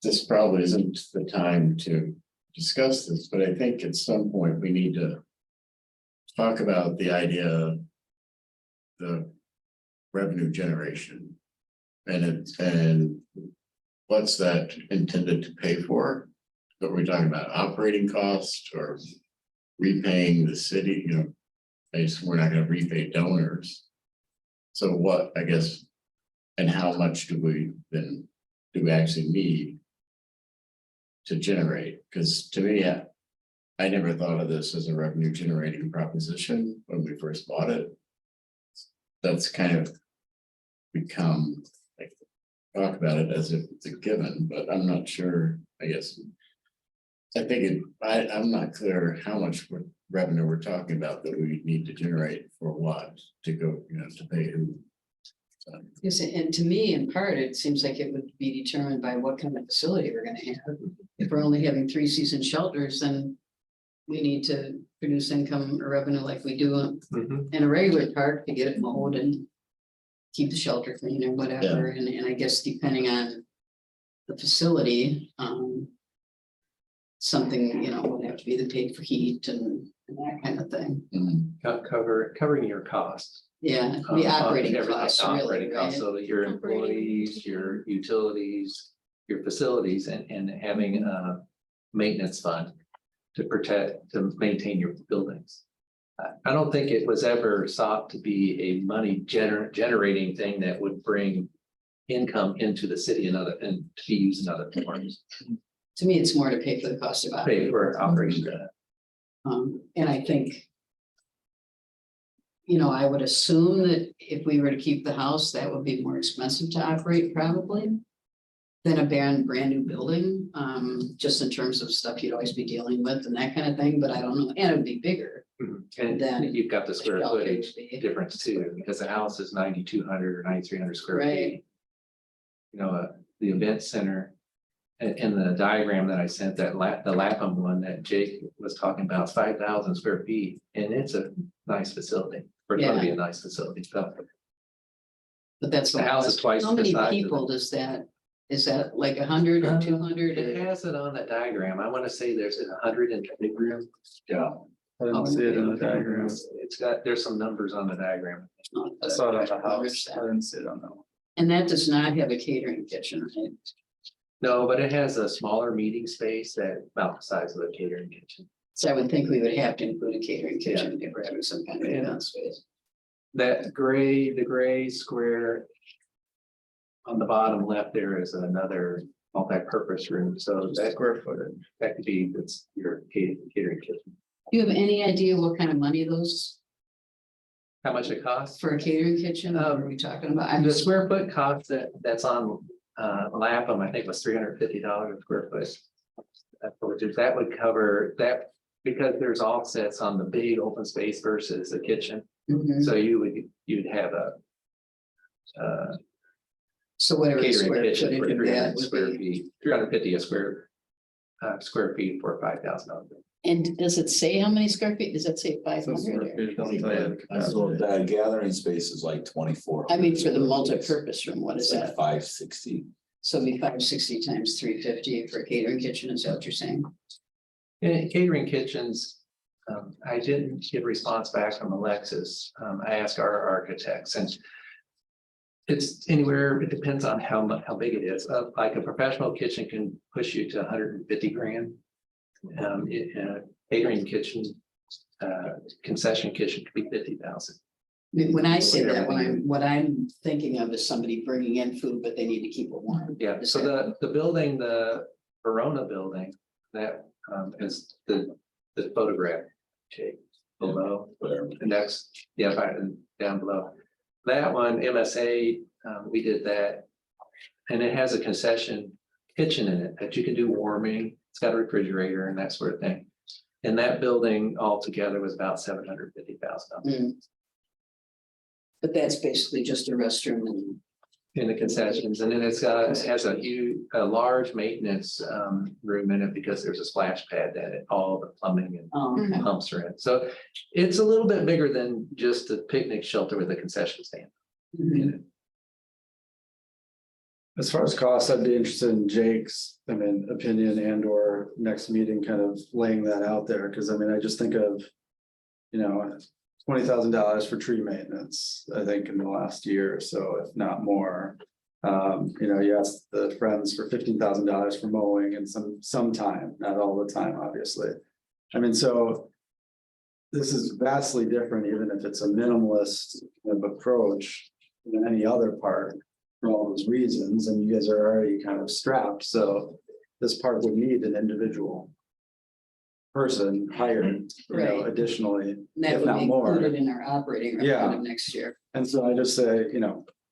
This probably isn't the time to discuss this, but I think at some point we need to talk about the idea of the revenue generation. And what's that intended to pay for? What we're talking about, operating costs or repaying the city, you know, we're not gonna repay donors. So what, I guess, and how much do we actually need to generate? Because to me, I never thought of this as a revenue generating proposition when we first bought it. That's kind of become like, talk about it as if it's a given, but I'm not sure, I guess. I think I'm not clear how much revenue we're talking about that we need to generate for what to go, you know, to pay who. Yes, and to me, in part, it seems like it would be determined by what kind of facility we're gonna have. If we're only having 3-season shelters, then we need to produce income or revenue like we do in a regular park to get it mowed and keep the shelter clean or whatever. And I guess depending on the facility, something, you know, would have to be the paid for heat and that kind of thing. Covering your costs. Yeah, the operating Everything, costs, really, operating costs, right? so that your Operating. employees, your utilities, your facilities, and having a maintenance fund to protect, to maintain your buildings. I don't think it was ever sought to be a money generating thing that would bring income into the city and to be used in other forms. To me, it's more to pay for the cost of Pay operating. for operation. And I think you know, I would assume that if we were to keep the house, that would be more expensive to operate probably. Than a brand new building, just in terms of stuff you'd always be dealing with and that kind of thing, but I don't know, and it would be bigger. And Then you've got the square shelter would footage be- difference too, because the house is 9,200 or 9,300 square Right. feet. You know, the event center. And the diagram that I sent, the Lapham one that Jake was talking about, 5,000 square feet, and it's a nice facility. Or it's gonna be a nice facility, so. But that's. The house is twice How the many size of people does that, is that like 100 or 200? It has it on that diagram. I want to say there's 100 in the big room. Yeah, I didn't see it in the diagram. It's got, there's some numbers on the diagram. I saw it on the house. I didn't see it on that one. And that does not have a catering kitchen, right? No, but it has a smaller meeting space that about the size of a catering kitchen. So I would think we would have to include a catering kitchen if we're having some kind of event space. That the gray square. On the bottom left, there is another multi-purpose room, so that Square footage. that could be, that's your catering kitchen. Do you have any idea what kind of money those How much it costs? for a catering kitchen? What are we talking about? I'm The just, square foot cost that's on Lapham, I think was $350 a square foot. That would cover that, because there's offsets on the big open space versus the kitchen, Mhm. so you'd have a So whatever the catering square kitchen footage for of 300 that would square be. feet, 350 a square feet for $5,000. And does it say how many square feet? Does that say So square 500? feet doesn't tell you the so capacity. that gathering space is like 24. I mean, for the multi-purpose room, what is It's like that? 560. So it'd be 560 times 350 for a catering kitchen, is that what you're saying? And catering kitchens, I didn't get a response back from Alexis. I asked our architects, and it's anywhere, it depends on how big it is. Like a professional kitchen can push you to 150 grand. A catering kitchen, concession kitchen could be 50,000. When I say that, Everything. what I'm thinking of is somebody bringing in food, but they need to keep it warm. Yeah, Is so that- the building, the Verona building, that is the photograph. Jake, below, Whatever. the next, yeah, right, and down below. That one, MSA, we did that. And it has a concession kitchen in it that you can do warming. It's got a refrigerator and that sort of thing. And that building altogether was about $750,000 Mm. But that's basically just a restroom and. in the concessions. And then it has a large maintenance room in it because there's a splash pad that all the plumbing and Okay. pumps are in. So it's a little bit bigger than just a picnic shelter with a concession stand. Mhm. As far as costs, I'd be interested in Jake's, opinion and or next meeting, kind of laying that out there, because I just think of. $20,000 for tree maintenance, I think in the last year or so, if not more. You asked the friends for $15,000 for mowing and some time, not all the time, obviously. So. This is vastly different, even if it's a minimalist kind of approach than any other park. For all those reasons, and you guys are already kind of strapped, so this park would need an individual. Person hired, Right. Additionally, And that if would not be more. included in our operating Yeah. revenue next year. And so I just say,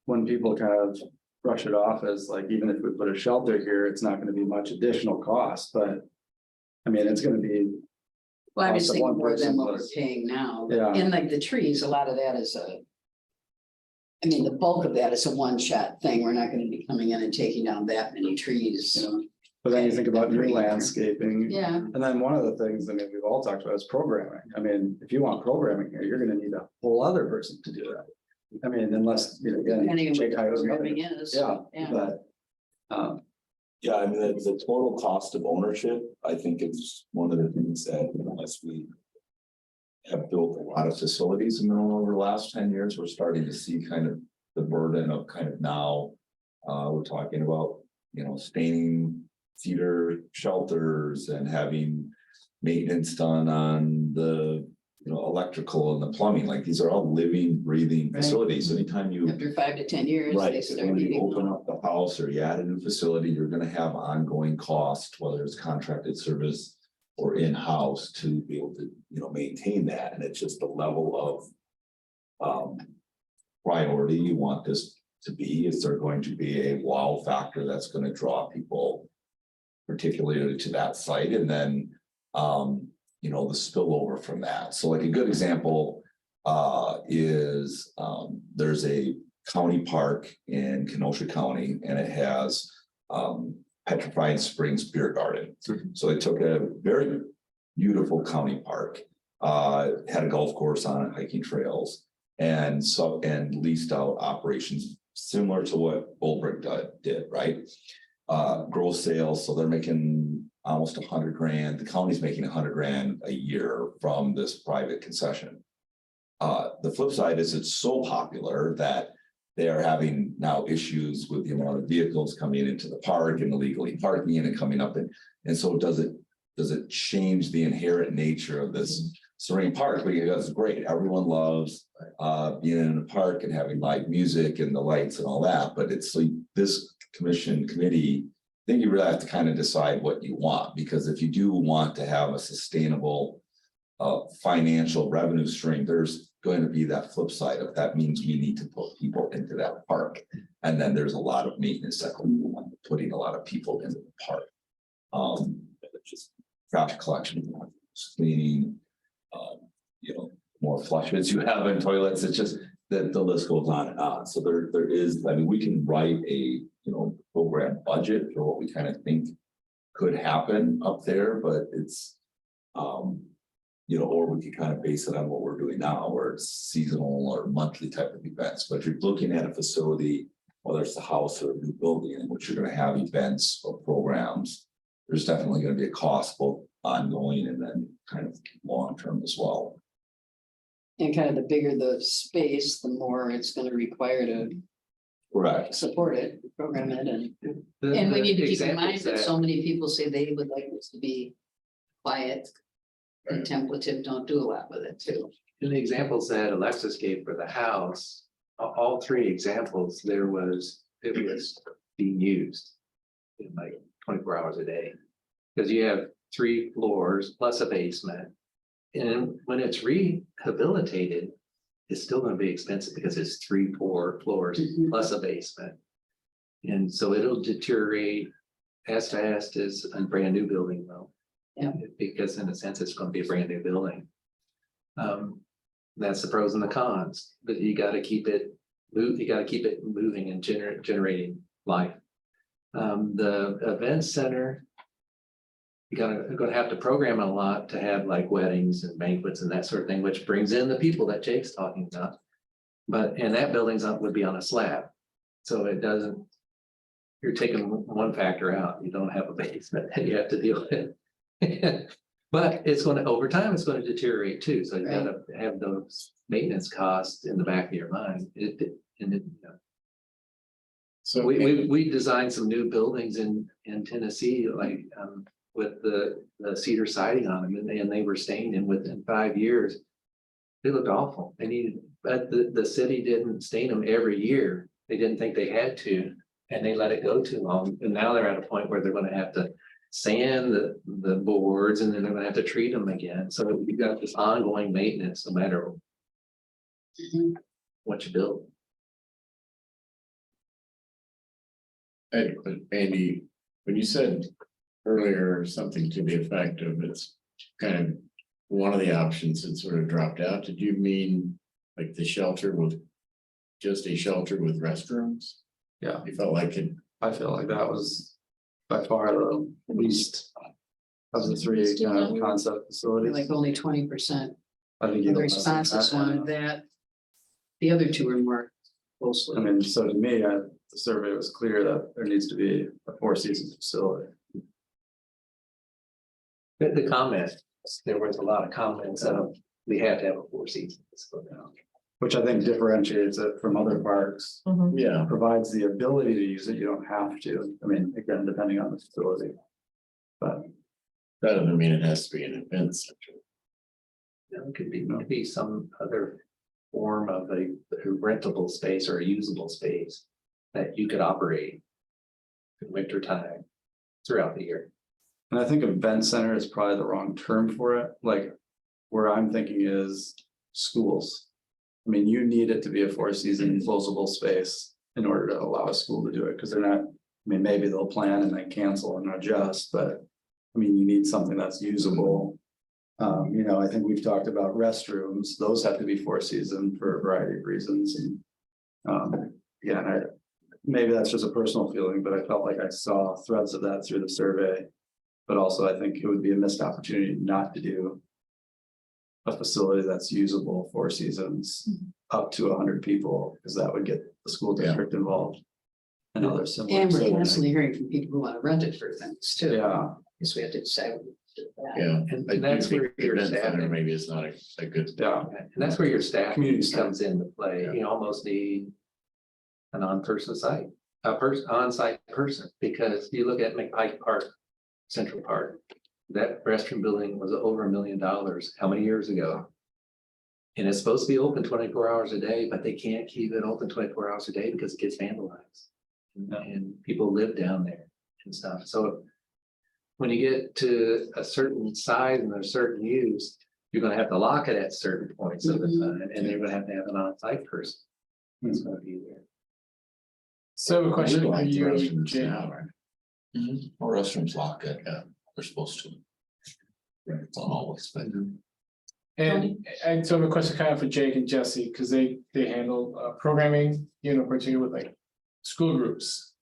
when people kind of brush it off as like, even if we put a shelter here, it's not gonna be much additional cost, but. It's gonna be, Well, I'm Cost just of thinking one more than person what we're plus- paying now. Yeah. And like the trees, a lot of that is the bulk of that is a one-shot thing. We're not gonna be coming in and taking down that many trees. but then you think about new Pretty fair. landscaping. Yeah, And then one of the things, we've all talked about is programming. If you want programming here, you're gonna need a whole other person to do that. Unless, again, depending on what Jake the hires another. programming is. Yeah, Yeah. but. Yeah, the total cost of ownership, I think it's one of the things that unless we. Have built a lot of facilities in Mineral over the last 10 years, we're starting to see kind of the burden of kind of now. We're talking about, staining theater shelters and having maintenance done on the. Electrical and the plumbing, like these are all living, breathing Right. facilities. Anytime you. After 5 to 10 years, Right, they 'cause start when you needing. open up the house or you add a new facility, you're gonna have ongoing costs, whether it's contracted service. Or in-house to be able to, maintain that, and it's just the level of. priority you want this to be? Is there going to be a wow factor that's going to draw people particularly to that site? And then, you know, the spillover from that. So like a good example is there's a county park in Kenosha County, and it has Petrified Springs Beer Garden. So they took a very beautiful county park, had a golf course on it, hiking trails, and leased out operations similar to what Old Brick did, right? Gross sales, so they're making almost $100,000. The county's making $100,000 a year from this private concession. The flip side is it's so popular that they are having now issues with the amount of vehicles coming into the park and illegally parking and coming up and so does it change the inherent nature of this serene park? Because it's great. Everyone loves being in a park and having live music and the lights and all that. But it's like this committee, I think you really have to kind of decide what you want, because if you do want to have a sustainable financial revenue stream, there's going to be that flip side of that. Means we need to put people into that park, and then there's a lot of maintenance that goes on putting a lot of people into the park. Just trash collection, cleaning, you know, more flushes you have in toilets. It's just that the list goes on and on. So there is, I mean, we can write a, you know, program budget for what we kind of think could happen up there, but it's, you know, or we can kind of base it on what we're doing now, where it's seasonal or monthly type of events. But if you're looking at a facility, whether it's a house or a new building in which you're going to have events or programs, there's definitely going to be a cost, both ongoing and then kind of long term as well. And kind of the bigger the space, the more it's going to require to Correct. support it, program it, and The- we the need to keep in mind examples that so many people say they would like this to be quiet, contemplative, don't do a lot with it too. In the examples that Alexis gave for the house, all three examples, it was being used in like 24 hours a day. Because you have 3 floors plus a basement. And when it's rehabilitated, it's still going to be expensive because it's 3-4 floors plus a basement. And so it'll deteriorate as fast as a brand new building will. Yeah. Because in a sense, it's going to be a brand new building. That's the pros and the cons, but you got to keep it moving and generating life. The event center, you're gonna have to program a lot to have like weddings and banquets and that sort of thing, which brings in the people that Jake's talking about. And that building's would be on a slab, so it doesn't. You're taking one factor out. You don't have a basement that you have to deal with. But it's going to, over time, it's going to deteriorate too. So you got to have those maintenance costs in the back of your mind. So we designed some new buildings in Tennessee, like with the cedar siding on them, and they were stained, and within 5 years, they looked awful. They needed, but the city didn't stain them every year. They didn't think they had to, and they let it go too long. And now they're at a point where they're going to have to sand the boards, and then they're going to have to treat them again. So you've got this ongoing maintenance, no matter what you build. Hey, but Andy, when you said earlier something to the effect of it's kind of one of the options that sort of dropped out, did you mean like the shelter with just a shelter with restrooms? Yeah. You felt like it. I feel like that was by far the least of the 3 kind of concept facilities. Like only 20% I think of the responses wanted that. The other 2 are more closely. I mean, so to me, the survey was clear that there needs to be a 4-season facility. The comment, there was a lot of comments of we have to have a 4-season facility. Which I think differentiates it from other parks, Yeah, provides the ability to use it, you don't have to, I mean, again, depending on the facility. But that doesn't mean it has to be an event center. It could be some other form of a rentable space or a usable space that you could operate in winter time throughout the year. and I think event center is probably the wrong term for it, like where I'm thinking is schools. I mean, you need it to be a 4-season closable space in order to allow a school to do it, because they're not, I mean, maybe they'll plan and then cancel and adjust, but. I mean, you need something that's usable. You know, I think we've talked about restrooms, those have to be 4-season for a variety of reasons and. Yeah, maybe that's just a personal feeling, but I felt like I saw threads of that through the survey. But also I think it would be a missed opportunity not to do. A facility that's usable 4 seasons up to 100 people, because that would get the school district involved. And others similar. And we're So, constantly hearing from people who want to rent it for things too. Yeah, Because we have to decide. what to do with that. Yeah. And I do that's think where the your event center staffing, maybe is not a good. yeah, and that's where your staff Community center. comes into play. You almost need an on-person site, on-site person, because you look at McPike Park, Central Park. That restroom building was over $1 million. How many years ago? And it's supposed to be open 24 hours a day, but they can't keep it open 24 hours a day because it gets vandalized. And people live down there and stuff. So when you get to a certain size and a certain use, you're gonna have to lock it at certain points of the time, and they're gonna have an on-site person. That's gonna be there. So a question for Like the you, restrooms Jay. now, right? Our restrooms lock it, yeah, they're supposed to. It's not always, but. And so I have a question kind of for Jake and Jesse, because they handle programming, you know, particularly with like school groups.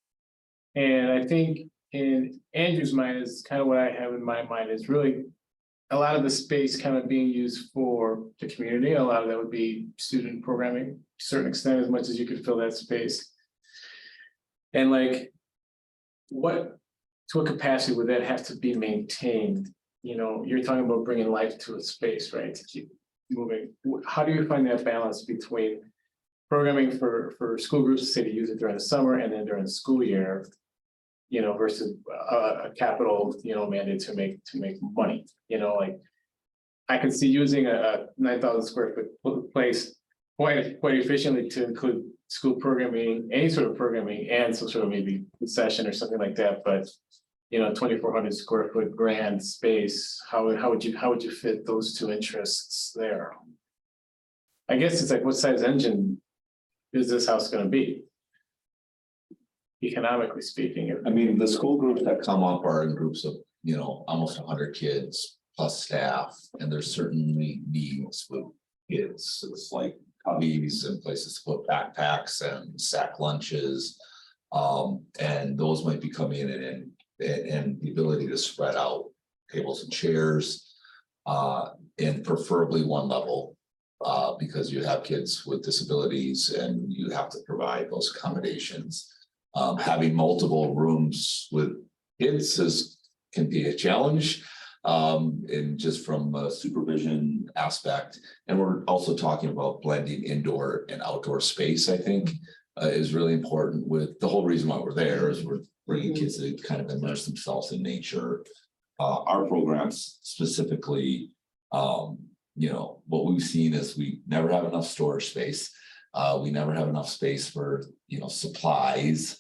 And I think in Andrew's mind is kind of what I have in my mind is really a lot of the space kind of being used for the community. A lot of that would be student programming to a certain extent, as much as you could fill that space. And like, to what capacity would that have to be maintained? You know, you're talking about bringing life to a space, right? To keep moving. How do you find that balance between programming for school groups, say to use it during the summer and then during the school year, you know, versus a capital, you know, mandate to make money, you know, like I can see using a 9,000 square foot place quite efficiently to include school programming, any sort of programming, and some sort of maybe concession or something like that, but you know, 2,400 square foot grand space, how would you fit those two interests there? I guess it's like, what size engine is this house gonna be? Economically speaking. I mean, the school groups that come up are in groups of, you know, almost 100 kids plus staff, and there's certainly needs with kids. So it's like cubbies and places to put backpacks and sack lunches. And those might be coming in and the ability to spread out tables and chairs, and preferably one level. Because you have kids with disabilities and you have to provide those accommodations. Having multiple rooms with kids can be a challenge. And just from a supervision aspect, and we're also talking about blending indoor and outdoor space, I think, is really important. With the whole reason why we're there is we're bringing kids to kind of immerse themselves in nature. Our programs specifically, you know, what we've seen is we never have enough storage space. We never have enough space for, you know, supplies.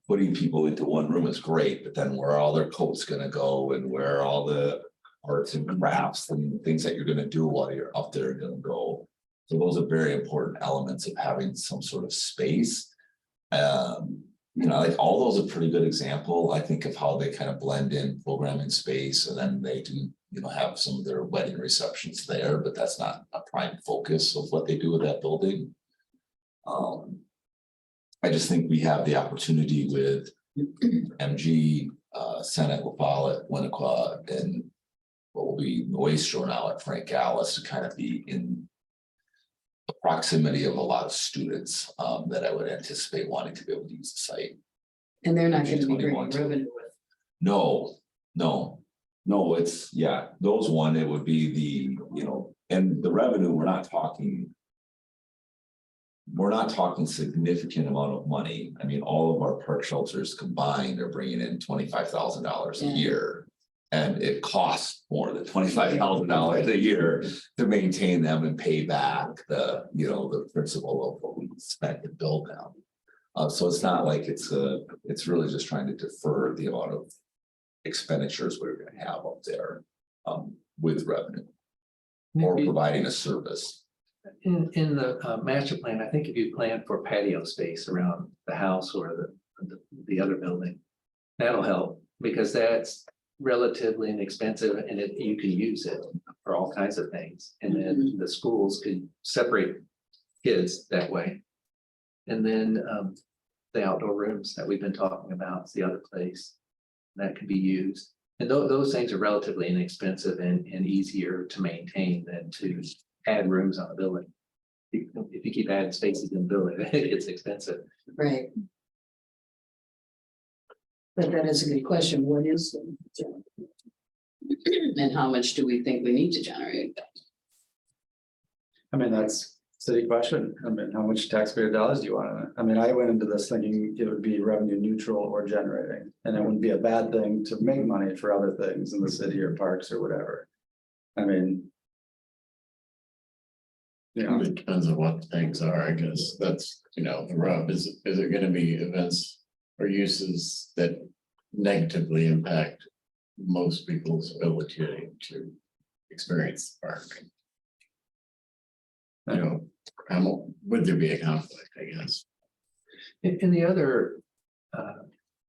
Putting people into one room is great, but then where are all their coats gonna go, and where are all the arts and crafts and things that you're gonna do while you're up there gonna go? So those are very important elements of having some sort of space. You know, like all those are a pretty good example, I think, of how they kind of blend in programming space, and then they do, you know, have some of their wedding receptions there, but that's not a prime focus of what they do with that building. I just think we have the opportunity with MG, Senate, La Follette, Winnequa, and what will be Noistro now at Frank Alice to kind of be in the proximity of a lot of students that I would anticipate wanting to be able to use the site. And they're not gonna be bringing 21. revenue with. No, it's, yeah, those one, it would be the, you know, and the revenue, we're not talking significant amount of money. I mean, all of our park shelters combined are bringing in $25,000 a year. And it costs more than $25,000 a year to maintain them and pay back the, you know, the principal of what we spent to build them. So it's not like it's really just trying to defer the amount of expenditures we're going to have up there with revenue or providing a service. In the master plan, I think if you plan for patio space around the house or the other building, that'll help because that's relatively inexpensive and you can use it for all kinds of things. And then the schools could separate kids that way. And then the outdoor rooms that we've been talking about is the other place that could be used. And those things are relatively inexpensive and easier to maintain than to add rooms on a building. If you keep adding spaces in the building, it gets expensive. Right. But that is a good question. What is the? And how much do we think we need to generate? I mean, that's city question. I mean, how much taxpayer dollars do you want? I mean, I went into this thinking it would be revenue neutral or generating, and it wouldn't be a bad thing to make money for other things in the city or parks or whatever. I mean. Yeah, It depends on what things are, I guess. That's, the rub. Is it gonna be events or uses that negatively impact most people's ability to experience the park? Would there be a conflict, I guess? And the other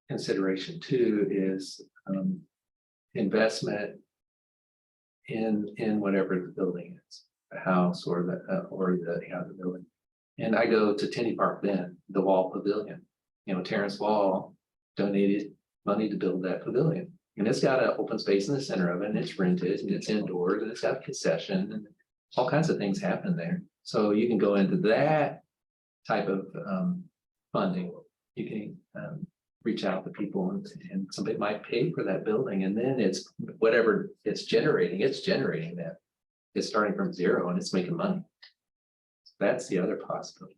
consideration too is investment in whatever the building is, the house or the building. And I go to Tenny Park Bend, the Wall Pavilion. Terrence Wall donated money to build that pavilion. And it's got an open space in the center of it, and it's rented, and it's indoors, and it's got a concession, and all kinds of things happen there. So you can go into that type of funding. You can reach out to people and somebody might pay for that building, and then it's whatever it's generating that. It's starting from zero and it's making money. That's the other possibility.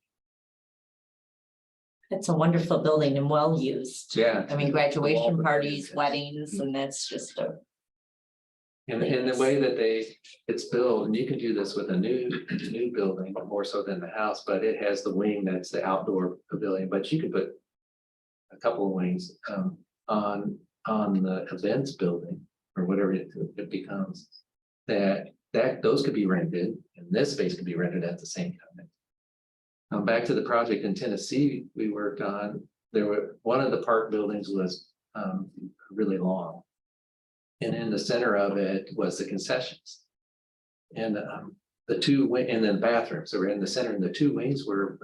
It's a wonderful building and well used. Yeah. I mean, graduation parties, Yeah. weddings, and that's just a. And the way that it's built, and you can do this with a new building, more so than the house, but it has the wing that's the outdoor pavilion, but you could put a couple of wings on the events building or whatever it becomes, that those could be rented and this space could be rented at the same time. Back to the project in Tennessee we worked on, one of the park buildings was really long. And in the center of it was the concessions. And and then bathrooms that were in the center, and the two wings were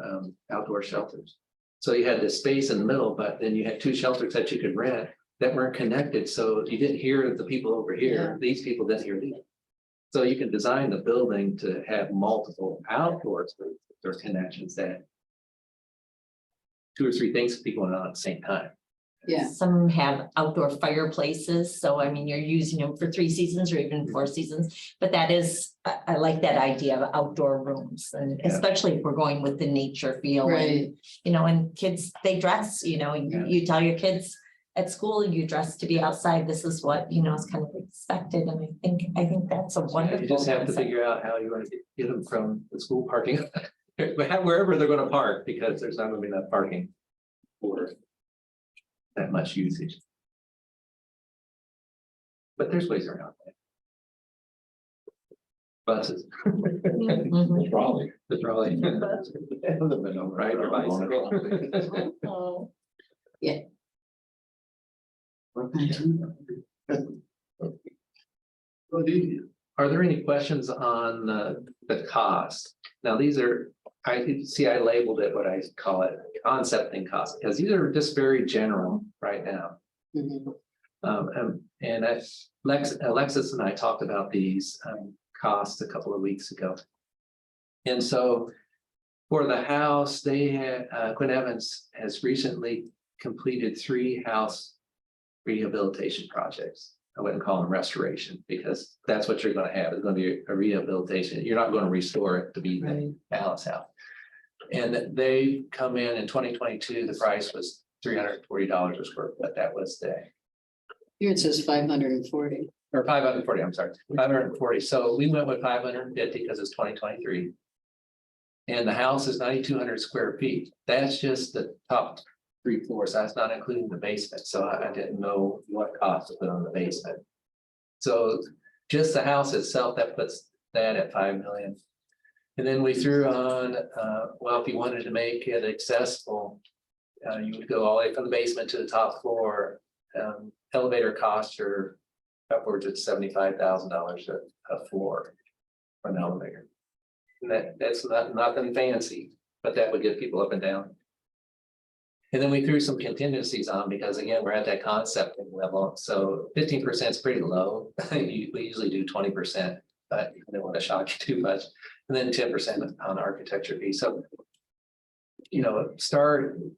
outdoor shelters. So you had this space in the middle, but then you had two shelters that you could rent that weren't connected. So you didn't hear the people over here. These people didn't hear these. So you can design the building to have multiple outdoor spaces or connections that 2 or 3 things could be going on at the same time. Yeah. Some have outdoor fireplaces, so I mean, you're using them for 3 seasons or even 4 seasons, but that is, I like that idea of outdoor rooms, and especially if we're going with the nature feel. Right. And, and kids, they dress, you tell your kids at school, you dress to be outside, this is what, is kind of expected, and I think that's a wonderful. You just have to concept. figure out how you want to get them from the school parking, wherever they're going to park, because there's not going to be enough parking for that much usage. But there's ways around that. Buses. Mhm. Probably. The trolley. Right, or bicycle. Oh. Are there any questions on the cost? Now, these are, I labeled it what I call it concepting cost, because these are just very general right now. Mhm. And Alexis and I talked about these costs a couple of weeks ago. And so for the house, they had, Quinn Evans has recently completed 3 house rehabilitation projects. I wouldn't call them restoration, because that's what you're going to have. It's going to be a rehabilitation. You're not going to restore it to be the Alice house. And they come in 2022, the price was $340 a square foot. That was Here it says 540. or 540, I'm sorry, 540. So we went with 550 because it's 2023. And the house is 9,200 square feet. That's just the top 3 floors. That's not including the basement. So I didn't know what cost to put on the basement. So just the house itself, that puts that at $5 million. And then we threw on, well, if you wanted to make it accessible, you would go all the way from the basement to the top floor. Elevator costs are upwards of $75,000 a floor for an elevator. And that's nothing fancy, but that would get people up and down. And then we threw some contingencies on because again, we're at that concept level. So 15% is pretty low. We usually do 20%, but I don't want to shock you too much. And then 10% on architecture fee. So, you know,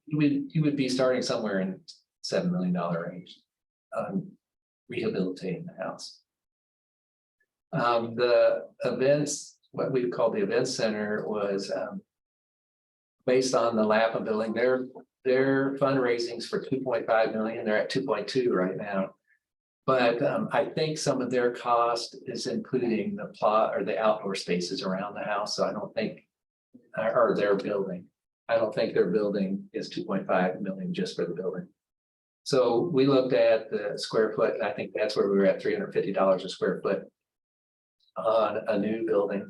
you would be starting somewhere in $7 million range on rehabilitating the house. The events, what we call the event center, was based on the Lapa building. Their fundraisings for 2.5 million. They're at 2.2 right now. But I think some of their cost is including the plot or the outdoor spaces around the house. So I don't think, or their building. I don't think their building is 2.5 million just for the building. So we looked at the square foot, and I think that's where we were at $350 a square foot on a new building.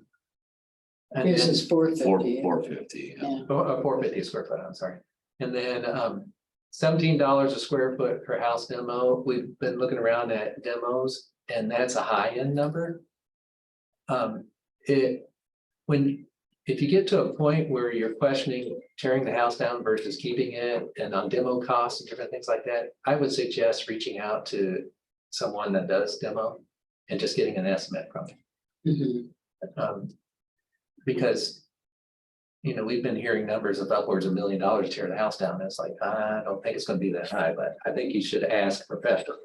And This then is 450. 450. Yeah. 450 a square foot, I'm sorry. And then $17 a square foot per house demo. We've been looking around at demos, and that's a high-end number. If you get to a point where you're questioning tearing the house down versus keeping it, and on demo costs and different things like that, I would suggest reaching out to someone that does demo and just getting an estimate from them. Mhm. Because, you know, we've been hearing numbers of upwards of $1 million to tear the house down. It's like, I don't think it's going to be that high, but I think you should ask a professional.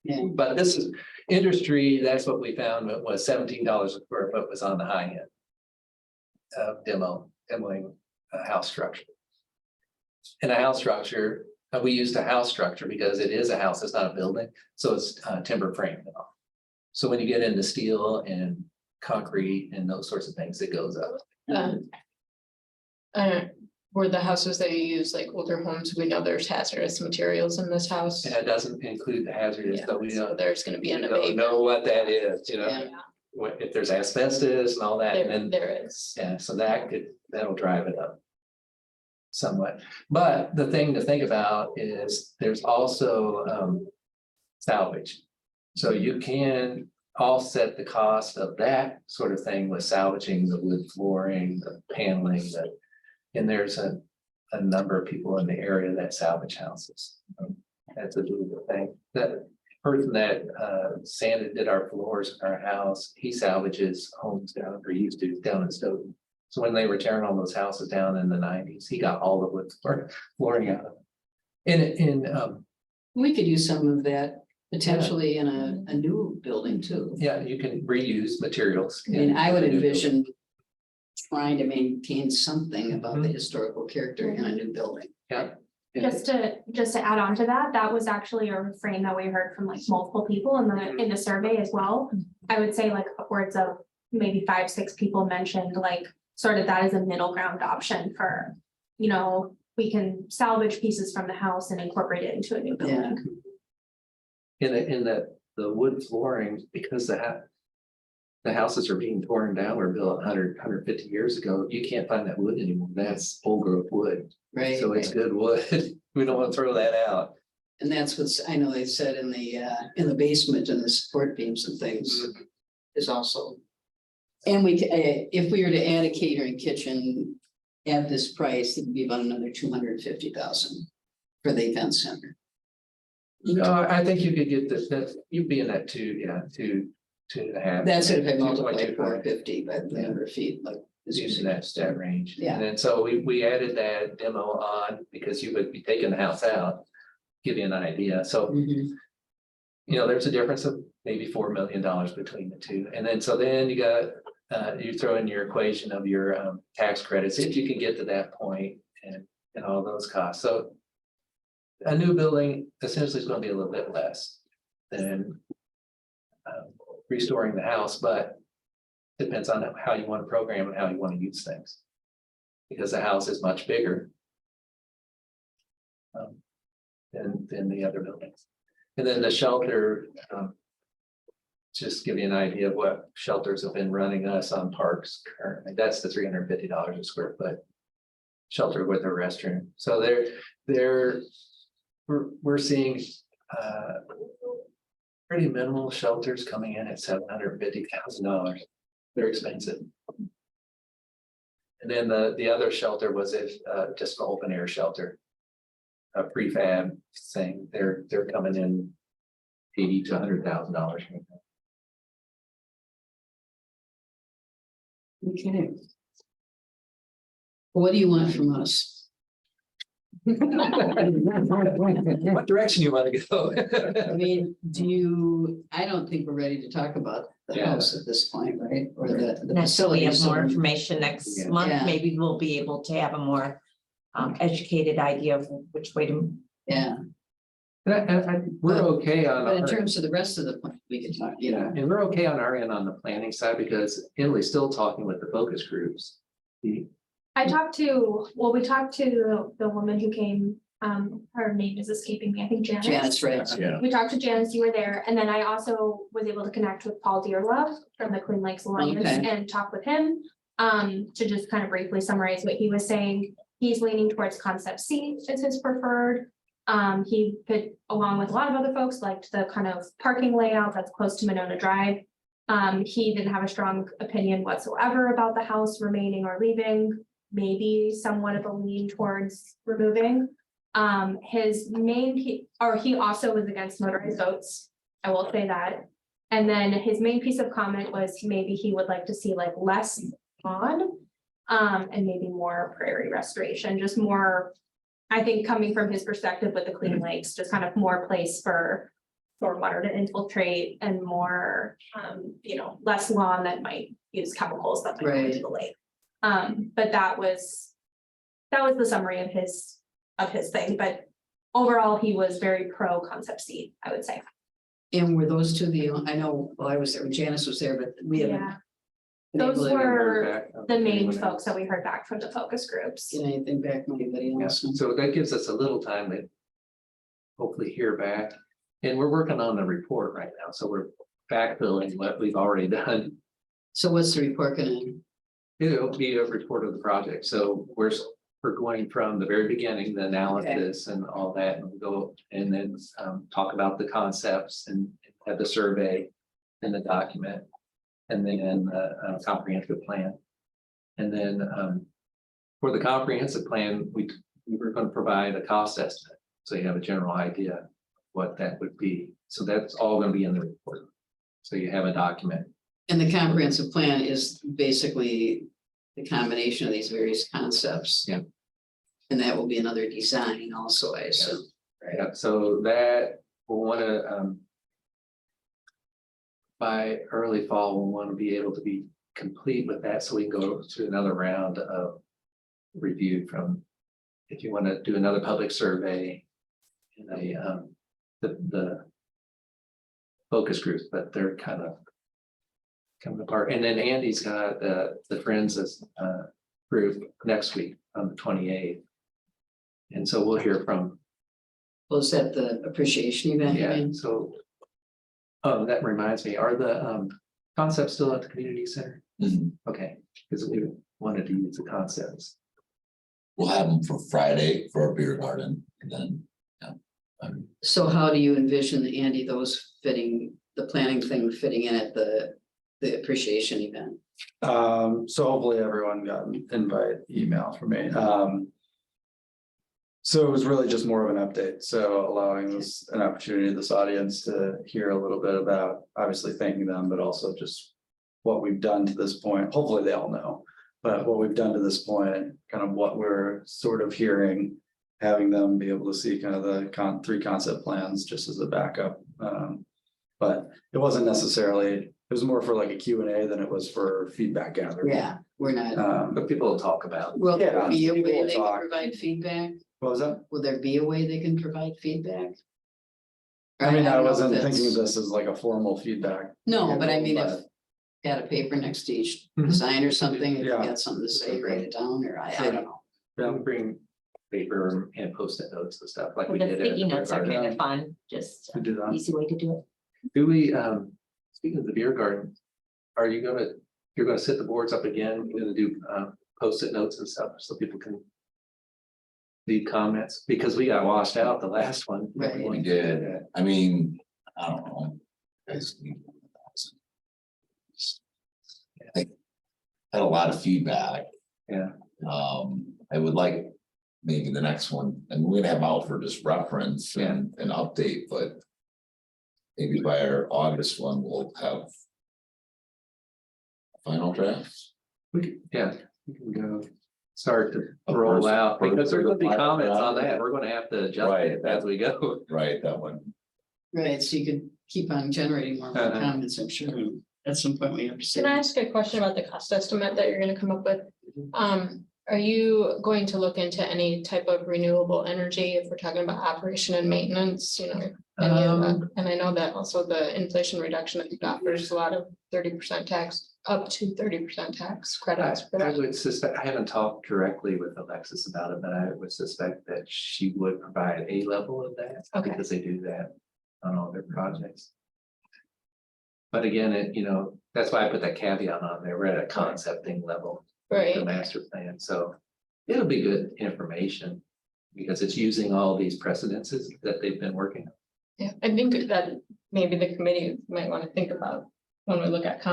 Yeah. But this is industry, that's what we found, was $17 a square foot was on the high end of demoing a house structure. And a house structure, we used a house structure because it is a house, it's not a building, so it's timber frame. So when you get into steel and concrete and those sorts of things, it goes up. Were the houses that you use like older homes? We know there's hazardous materials in this house. And it doesn't include the hazardous, Yeah, but we so don't, there's gonna be an we don't abatement. know what that is, you know, Yeah. if there's asbestos and all that, and then, There is. yeah, so that'll drive it up somewhat. But the thing to think about is there's also salvage. So you can offset the cost of that sort of thing with salvaging the wood flooring, the paneling, and there's a number of people in the area that salvage houses. That's a doable thing. That person that did our floors in our house, he salvages homes down, or used to, down in Stoughton. So when they were tearing all those houses down in the 90s, he got all the wood flooring out of them. We could use some of that potentially in a new building too. Yeah, you can reuse materials. I mean, I would in a new building. envision trying to maintain something about the Mhm. historical character in a new building. Yeah. Just to add on to that, that was actually a refrain that we heard from like multiple people in the survey as well. I would say like upwards of maybe 5-6 people mentioned like sort of that as a middle ground option for, you know, we can salvage pieces from the house and incorporate it into a new building. In the wood flooring, because the houses are being torn down or built 150 years ago, you can't find that wood anymore. That's old growth wood. Right. So it's good wood. We don't want to throw that out. And that's what's, I know they said in the basement and the support beams and things is also. And if we were to add a catering kitchen at this price, it'd be about another 250,000 for the event center. No, I think you could get this, you'd be in that 2.5. That's if I multiply 2.25. 450 by the number of feet, like. Is using that range. Yeah. And then so we added that demo on because you would be taking the house out, give you an idea. So, Mhm. you know, there's a difference of maybe $4 million between the two. And then you got, you throw in your equation of your tax credits, if you can get to that point and all those costs. So a new building essentially is going to be a little bit less than restoring the house, but depends on how you want to program and how you want to use things. Because the house is much bigger than the other buildings. And then the shelter just give you an idea of what shelters have been running us on parks currently. That's the $350 a square foot. Shelter with a restroom. So we're seeing pretty minimal shelters coming in at $750,000. They're expensive. And then the other shelter was just an open air shelter. A prefab thing, they're coming in $80,000 to $100,000. Okay. What do you want from us? What direction you want to go? I mean, I don't think we're ready to talk about the Yeah. house at this point, right? Or the Next, so we have facility, more so- information next Yeah. month, Yeah. maybe we'll be able to have a more educated idea of which way to. Yeah, We're okay on. but in our- terms of the rest of the point, we can talk, you know. And we're okay on our end on the planning side because Emily's still talking with the focus groups. we talked to the woman who came, her name is escaping me, I think Janice. Janice, right? Yeah. We talked to Janice, you were there, and then I also was able to connect with Paul Dearlove from the Clean Lakes Alliance Okay. and talk with him. To just kind of briefly summarize what he was saying, he's leaning towards concept C as his preferred. He could, along with a lot of other folks, liked the kind of parking layout that's close to Monona Drive. He didn't have a strong opinion whatsoever about the house remaining or leaving, maybe somewhat of a lean towards removing. He also was against motorized boats, I will say that. And then his main piece of comment was maybe he would like to see like less lawn, and maybe more prairie restoration, just more, I think coming from his perspective with the Clean Lakes, just kind of more place for stormwater to infiltrate and more, less lawn that might use chemicals that might go into Right. the lake. But that was the summary of his thing, but overall, he was very pro concept C, I would say. And were those two I know, well, I was there when Janice was there, but we haven't. Yeah, been able those to were the main Anyone folks else? that we heard back from the focus groups. Get anything back from anybody Yeah, else? so that gives us a little time to hopefully hear back. And we're working on the report right now, so we're backfilling what we've already done. So what's the report gonna? It'll be a report of the project, so we're going from the very beginning, the analysis and all that, and we'll go and then talk about the concepts and have the survey and the document. And then a comprehensive plan. And then for the comprehensive plan, we were going to provide a cost estimate, so you have a general idea what that would be. So that's all going to be in the report. So you have a document. And the comprehensive plan is basically the combination of these various concepts. Yeah. And that will be another design also, I assume. Yeah, so that we'll want to by early fall, we'll want to be able to be complete with that, so we can go to another round of review from, if you want to do another public survey in the focus groups, but they're kind of coming apart. And then Andy's got the Friends group next week on the 28th. And so we'll hear from, Was that the appreciation event? you yeah, mean? so. Oh, that reminds me, are the concepts still at the community center? Mhm. Okay, because we wanted to use the concepts. We'll have them for Friday for our beer garden, and then, So how do you envision, Andy, those the planning thing fitting in at the appreciation event? So hopefully everyone got an invite email from me. So it was really just more of an update, so allowing this an opportunity, this audience to hear a little bit about, obviously thanking them, but also just what we've done to this point. Hopefully they all know, but what we've done to this point, kind of what we're sort of hearing, having them be able to see kind of the three concept plans just as a backup. But it wasn't necessarily, it was more for like a Q&A than it was for feedback gathering. Yeah, we're not, But people will talk about. will there Yeah, be a people way will they can talk. provide feedback? What was that? Will there be a way they can provide feedback? I mean, I don't know if wasn't thinking of that's- this as like a formal feedback. No, but I mean, if But- got a paper next to each Mhm. design or something, if you Yeah. got something to say, write it down, or I don't know. Yeah, we bring paper and post-it notes and stuff like we The did. at sticky the notes are garden. kind of fun, just To do that. easy way to do it. Do we, Speaking of the beer garden, are you gonna, you're gonna set the boards up again, you're gonna do post-it notes and stuff so people can leave comments, because we got washed out the last one. Right. We did, I mean, I don't know. Guys, I had a lot of feedback. Yeah. I would like maybe the next one, and we're gonna have out for just reference and an update, but. Maybe by our August one, we'll have. Final drafts. We can, yeah, we can go start to A roll first- out, because first there's gonna be final comments on draft. that, we're gonna have to adjust Right. it as we go. Right, that one. Right, so you could keep on generating more Uh-huh. comments, I'm sure, at some point we have to say. Can I ask a question about the cost estimate that you're gonna come up with? Are you going to look into any type of renewable energy if we're talking about operation and maintenance, you know? Any of that? And I know that also the Inflation Reduction Act offers a lot of 30% tax, up to 30% tax credits for I that. would suspect, I haven't talked directly with Alexis about it, but I would suspect that she would provide a level of that. Okay. Because they do that on all their projects. But again, that's why I put that caveat on there, we're at a concepting level. Right. The master plan, so it'll be good information. Because it's using all these precedences that they've been working on. Yeah, I think that maybe the committee might want to think about when we look at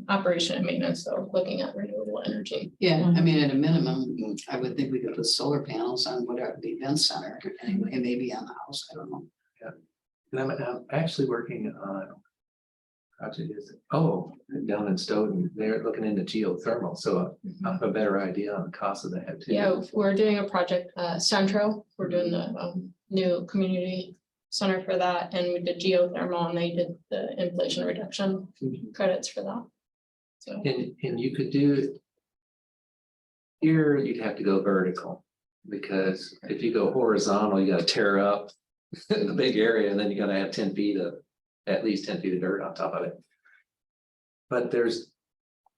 operation and maintenance, so looking at renewable energy. Yeah, I mean, at a minimum, I would think we could put solar panels on whatever the event center, anyway, and maybe on the house, I don't know. And I'm actually working on. Project is, down in Stoughton, they're looking into geothermal, so I have a better idea on the cost of that too. Yeah, we're doing a project, Centro, we're doing the new community center for that, and we did geothermal, and they did the inflation reduction credits for that. So, And you could do. Here, you'd have to go vertical, because if you go horizontal, you gotta tear up the big area, and then you gotta have 10 feet of, at least 10 feet of dirt on top of it. But there's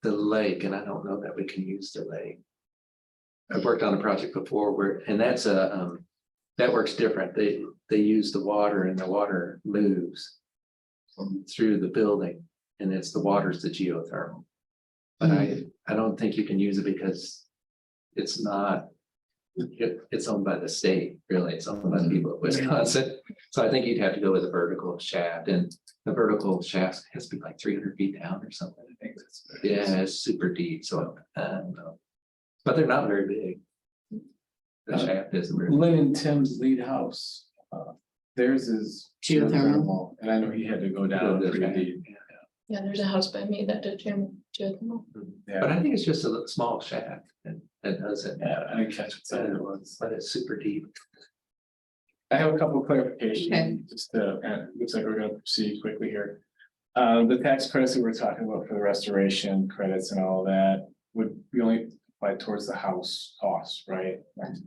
the lake, and I don't know that we can use the lake. I've worked on a project before where, and that's that works different. They use the water, and the water moves through the building, and it's the water's the geothermal. But I don't think you can use it because it's not, it's owned by the state, really. It's owned by the people of Wisconsin. So I think you'd have to go with a vertical shaft, and the vertical shaft has to be like 300 feet down or something. I think that's, yeah, it's super deep. So I don't know. But they're not very big. The shaft isn't very big. Lynn and Tim's lead house, theirs is geothermal, and I know he had to go down pretty deep. yeah, there's a house by me that did geothermal. But I think it's just a small shaft and that does it. Yeah, I didn't catch what it was. But it's super deep. I have a couple of clarifications, just looks like we're gonna proceed quickly here. The tax credits that we're talking about for the restoration credits and all that would be only applied towards the house cost, right?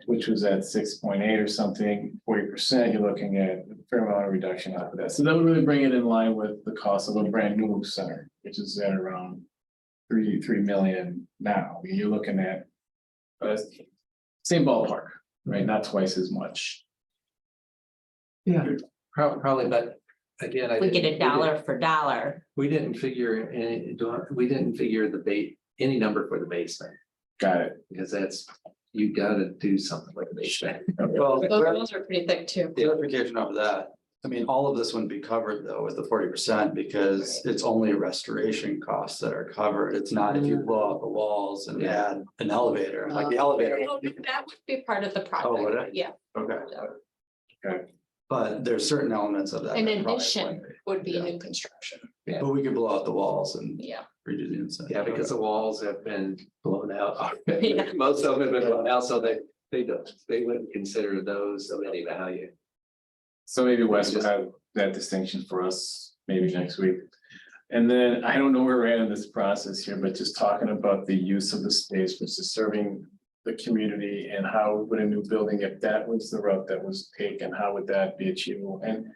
Which was at 6.8 or something, 40%, you're looking at a fair amount of reduction off of that. So that would really bring it in line with the cost of a brand new center, which is at around 3 million now. I mean, you're looking at same ballpark, right? Not twice as much. Yeah, probably, but again, I We get didn't- a dollar for dollar. We didn't figure any, we didn't figure any number for the basement, Got it. because that's, you gotta do something like a basement. Well, Those are pretty thick too. clarification of that. I mean, all of this wouldn't be covered though with the 40% because it's only restoration costs that are covered. It's not if you blow out the walls and add an elevator, like the elevator. Oh, that would be part of the Oh, would project, it? yeah. Okay. But there's certain elements of that. An that probably addition wouldn't be. would be Yeah. new construction, But we could blow out the walls and yeah. redo the inside. Yeah, because the walls have been blown out. Yeah. Most of them have been blown out, so they wouldn't consider those of any value. So maybe Wes will have that distinction for us maybe next week. And then I don't know where we're at in this process here, but just talking about the use of the space versus serving the community and how would a new building, if that was the route that was taken, how would that be achievable? And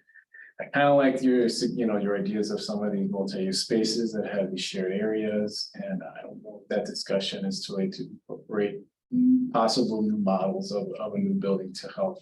I kind of like your ideas of some of these multi-use spaces that have these shared areas. And I don't know if that discussion is too late to incorporate possible new models of a new building to help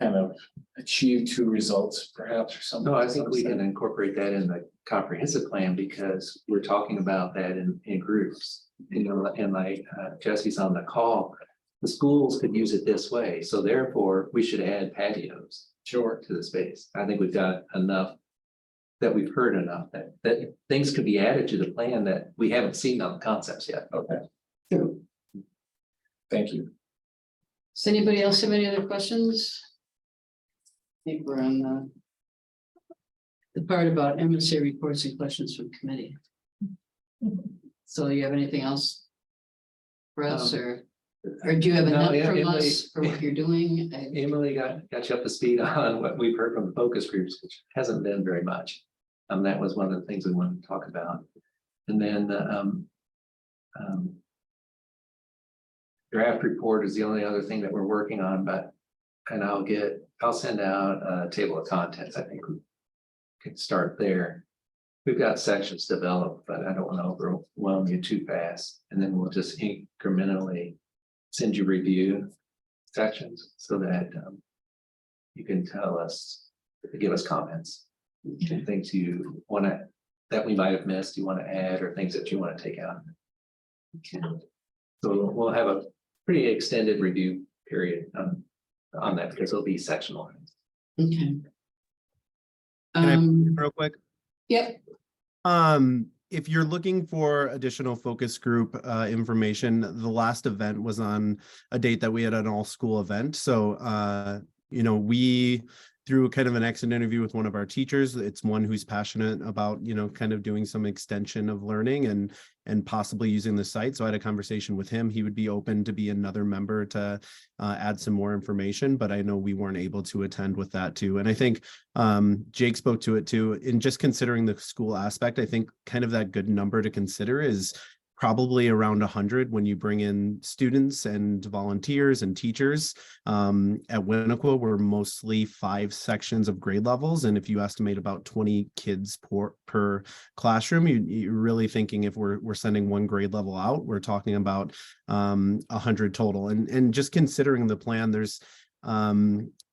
kind of achieve two results perhaps or something. No, I think we can incorporate that in the comprehensive plan because we're talking about that in groups. You know, and like Jesse's on the call, the schools could use it this way. So therefore, we should add patios Sure. to the space. I think we've got enough that we've heard enough that things could be added to the plan that we haven't seen on the concepts yet. Okay, True. thank you. Does anybody else have any other questions? I think we're on the part about MSA reports and questions from committee. So you have anything else for us or do you have No, enough from Emily- us for what you're doing? Emily got you up to speed on what we've heard from the focus groups, which hasn't been very much. That was one of the things we wanted to talk about. And then the draft report is the only other thing that we're working on, and I'll send out a table of contents. I think we can start there. We've got sections developed, but I don't want to overwhelm you too fast. And then we'll just incrementally send you review sections so that you can tell us, give us comments. Okay. Things you want to, that we might have missed, you want to add, or things that you want to take out. Okay. So we'll have a pretty extended review period on that because it'll be sectional. Okay. Can I real quick? Yep. If you're looking for additional focus group information, the last event was on a date that we had an all school event. So we through kind of an exit interview with one of our teachers, it's one who's passionate about, kind of doing some extension of learning and possibly using the site. So I had a conversation with him. He would be open to be another member to add some more information, but I know we weren't able to attend with that too. And I think Jake spoke to it too. In just considering the school aspect, I think kind of that good number to consider is probably around 100 when you bring in students and volunteers and teachers. At Winnequa, we're mostly 5 sections of grade levels. And if you estimate about 20 kids per classroom, you're really thinking if we're sending one grade level out, we're talking about 100 total. And just considering the plan, there's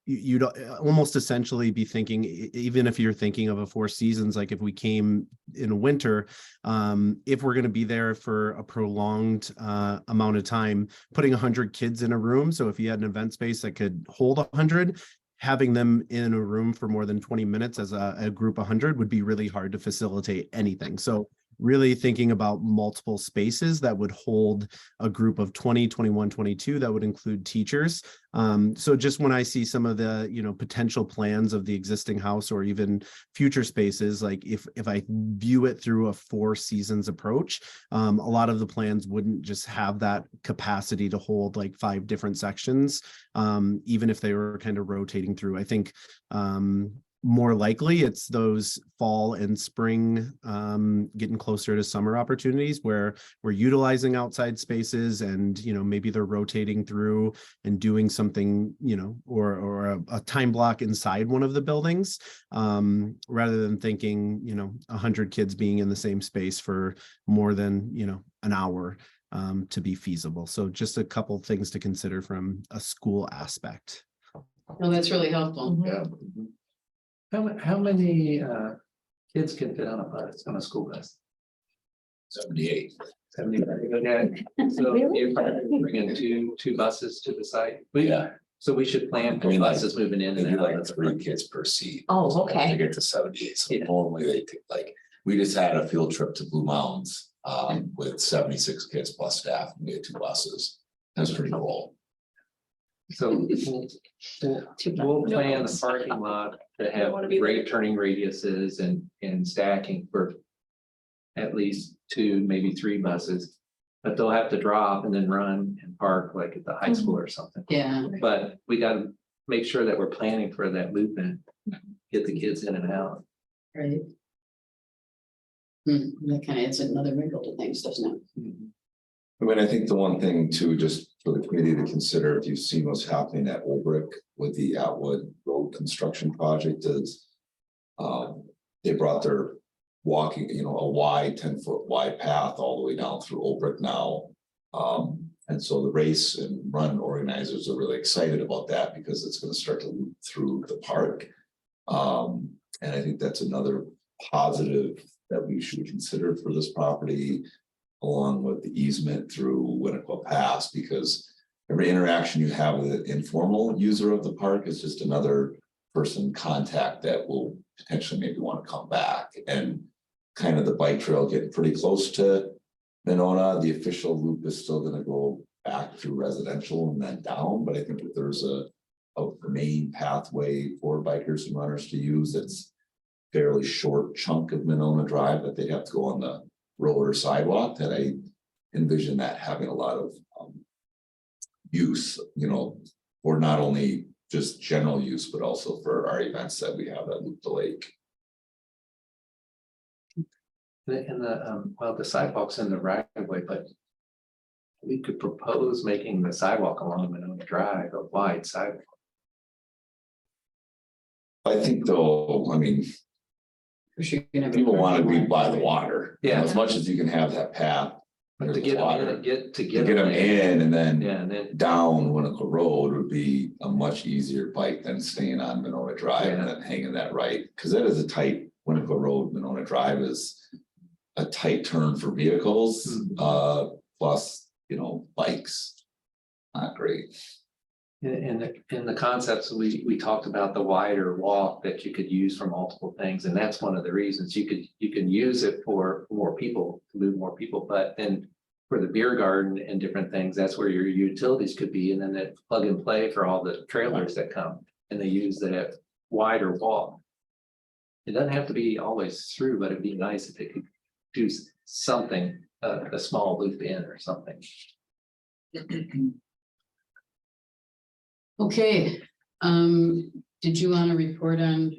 you'd almost essentially be thinking, even if you're thinking of a 4 seasons, like if we came in winter, if we're going to be there for a prolonged amount of time, putting 100 kids in a room. So if you had an event space that could hold 100, having them in a room for more than 20 minutes as a group 100 would be really hard to facilitate anything. So really thinking about multiple spaces that would hold a group of 20, 21, 22, that would include teachers. So just when I see some of the, potential plans of the existing house or even future spaces, like if I view it through a 4 seasons approach, a lot of the plans wouldn't just have that capacity to hold like 5 different sections, even if they were kind of rotating through. I think more likely it's those fall and spring, getting closer to summer opportunities where we're utilizing outside spaces and, maybe they're rotating through and doing something, or a time block inside one of the buildings, rather than thinking, 100 kids being in the same space for more than, an hour, to be feasible. So just a couple things to consider from a school aspect. No, that's really helpful. Yeah. How many kids can fit on a school bus? 78. 70. So you're bringing two buses to the site. Yeah. So we should plan for I mean, like, buses moving in They and do out. like 3 kids per seat. Oh, They okay. get to 78. So Yeah. normally they take we just had a field trip to Blue Mountains with 76 kids plus staff. We had 2 buses. That's pretty cool. So we'll plan the parking lot to have great turning radiuses and stacking for at least 2, maybe 3 buses. But they'll have to drop and then run and park like at the high school or something. Yeah. But we got to make sure that we're planning for that movement, get the kids in and out. Right. That kind of adds another wrinkle to things, doesn't it? I mean, I think the one thing too, just for the committee to consider, if you've seen what's happening at Olbrick with the Atwood Road construction project is. They brought their walking, a wide 10-foot wide path all the way down through Olbrick now. And so the race and run organizers are really excited about that because it's gonna start to loop through the park. And I think that's another positive that we should consider for this property, along with the easement through Winnequa Pass, because every interaction you have with an informal user of the park is just another person contact that will potentially maybe want to come back. And kind of the bike trail getting pretty close to Monona, the official loop is still gonna go back through residential and then down, but I think that there's a main pathway for bikers and runners to use. It's fairly short chunk of Monona Drive that they'd have to go on the road or sidewalk, that I envision that having a lot of use, you know, or not only just general use, but also for our events that we have at Loop the Lake. Well, the sidewalks in the right of way, but we could propose making the sidewalk along Monona Drive a wide sidewalk. I think though, I mean, people want to be by the water. You know, Yeah. as much as you can have that path. But there's to get water. them in, get To get them in and then Yeah, and then, down Winnequa Road would be a much easier bike than staying on Monona Drive and Yeah. then hanging that right. Cause that is a tight, Winnequa Road, Monona Drive is a tight turn for vehicles, Mhm. plus, you know, bikes. Not great. in the concepts, we talked about the wider walk that you could use for multiple things, and that's one of the reasons you can use it for more people, to move more people, but then for the beer garden and different things, that's where your utilities could be, and then that plug and play for all the trailers that come, and they use that wider walk. It doesn't have to be always through, but it'd be nice if it could do something, a small loop in or something. Okay, did you want to report on,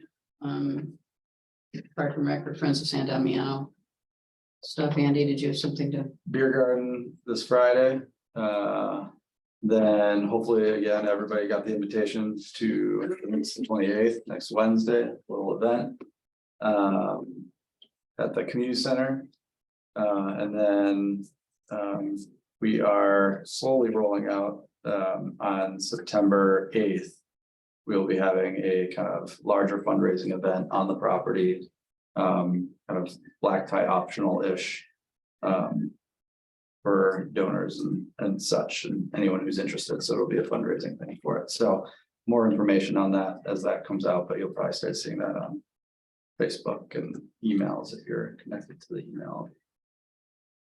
Park and Rec or Friends of San Damiano stuff? Andy, did you have something to? Beer garden this Friday. Then hopefully again, everybody got the invitations to, I think it's the 28th, next Wednesday, little event. At the community center. And then we are slowly rolling out on September 8th. We'll be having a kind of larger fundraising event on the property. Kind of black tie optional-ish. For donors and such, and anyone who's interested, so it'll be a fundraising thing for it, so more information on that as that comes out, but you'll probably start seeing that on Facebook and emails if you're connected to the email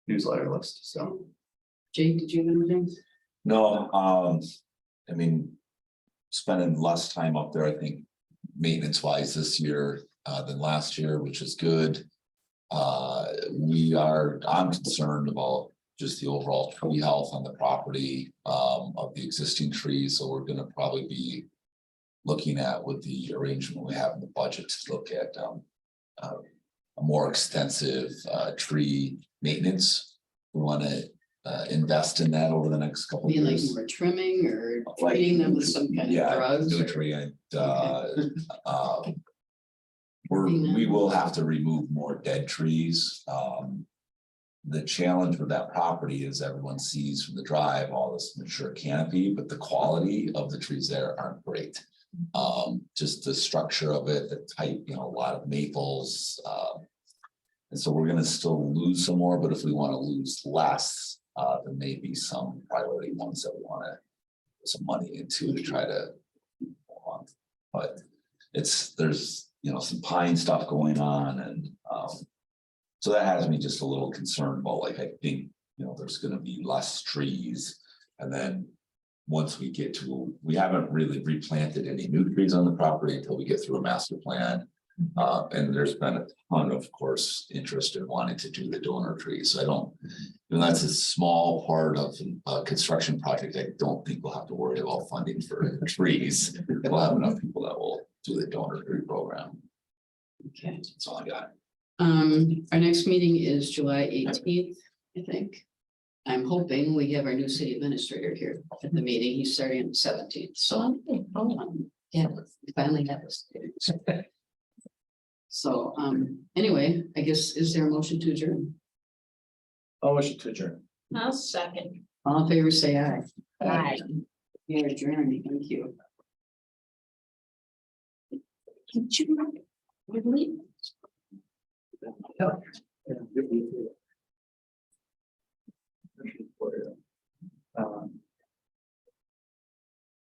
newsletter list, so. Jake, did you have anything? No, I mean, spending less time up there, I think, maintenance wise this year than last year, which is good. I'm concerned about just the overall tree health on the property of the existing trees, so we're gonna probably be looking at with the arrangement we have in the budget to look at a more extensive tree maintenance. We want to invest in that over the next couple of Being like years. you were trimming or treating them with some kind of Yeah, drugs? or- nutrient, we will have to remove more dead trees. The challenge with that property is everyone sees from the drive all this mature canopy, but the quality of the trees there aren't great. Just the structure of it, the type, you know, a lot of maples. And so we're gonna still lose some more, but if we want to lose less, there may be some priority ones that we want to put some money into to try to. But there's, you know, some pine stuff going on and so that has me just a little concerned about, like, I think, you know, there's gonna be less trees. And then once we get to, we haven't really replanted any new trees on the property until we get through a master plan. And there's been a ton of course, interest in wanting to do the donor trees. So I don't, and that's a small part of a construction project. I don't think we'll have to worry about funding for trees. We'll have enough people that will do the donor tree program. Okay, That's all I got. our next meeting is July 18th, I think. I'm hoping we have our new city administrator here at the meeting. He's starting on the 17th, so. Yeah, we finally have this. So, anyway, I guess, is there a motion to adjourn? Oh, motion to adjourn. I'll second. All in favor, say aye. Aye. You're adjourned, thank you. Um,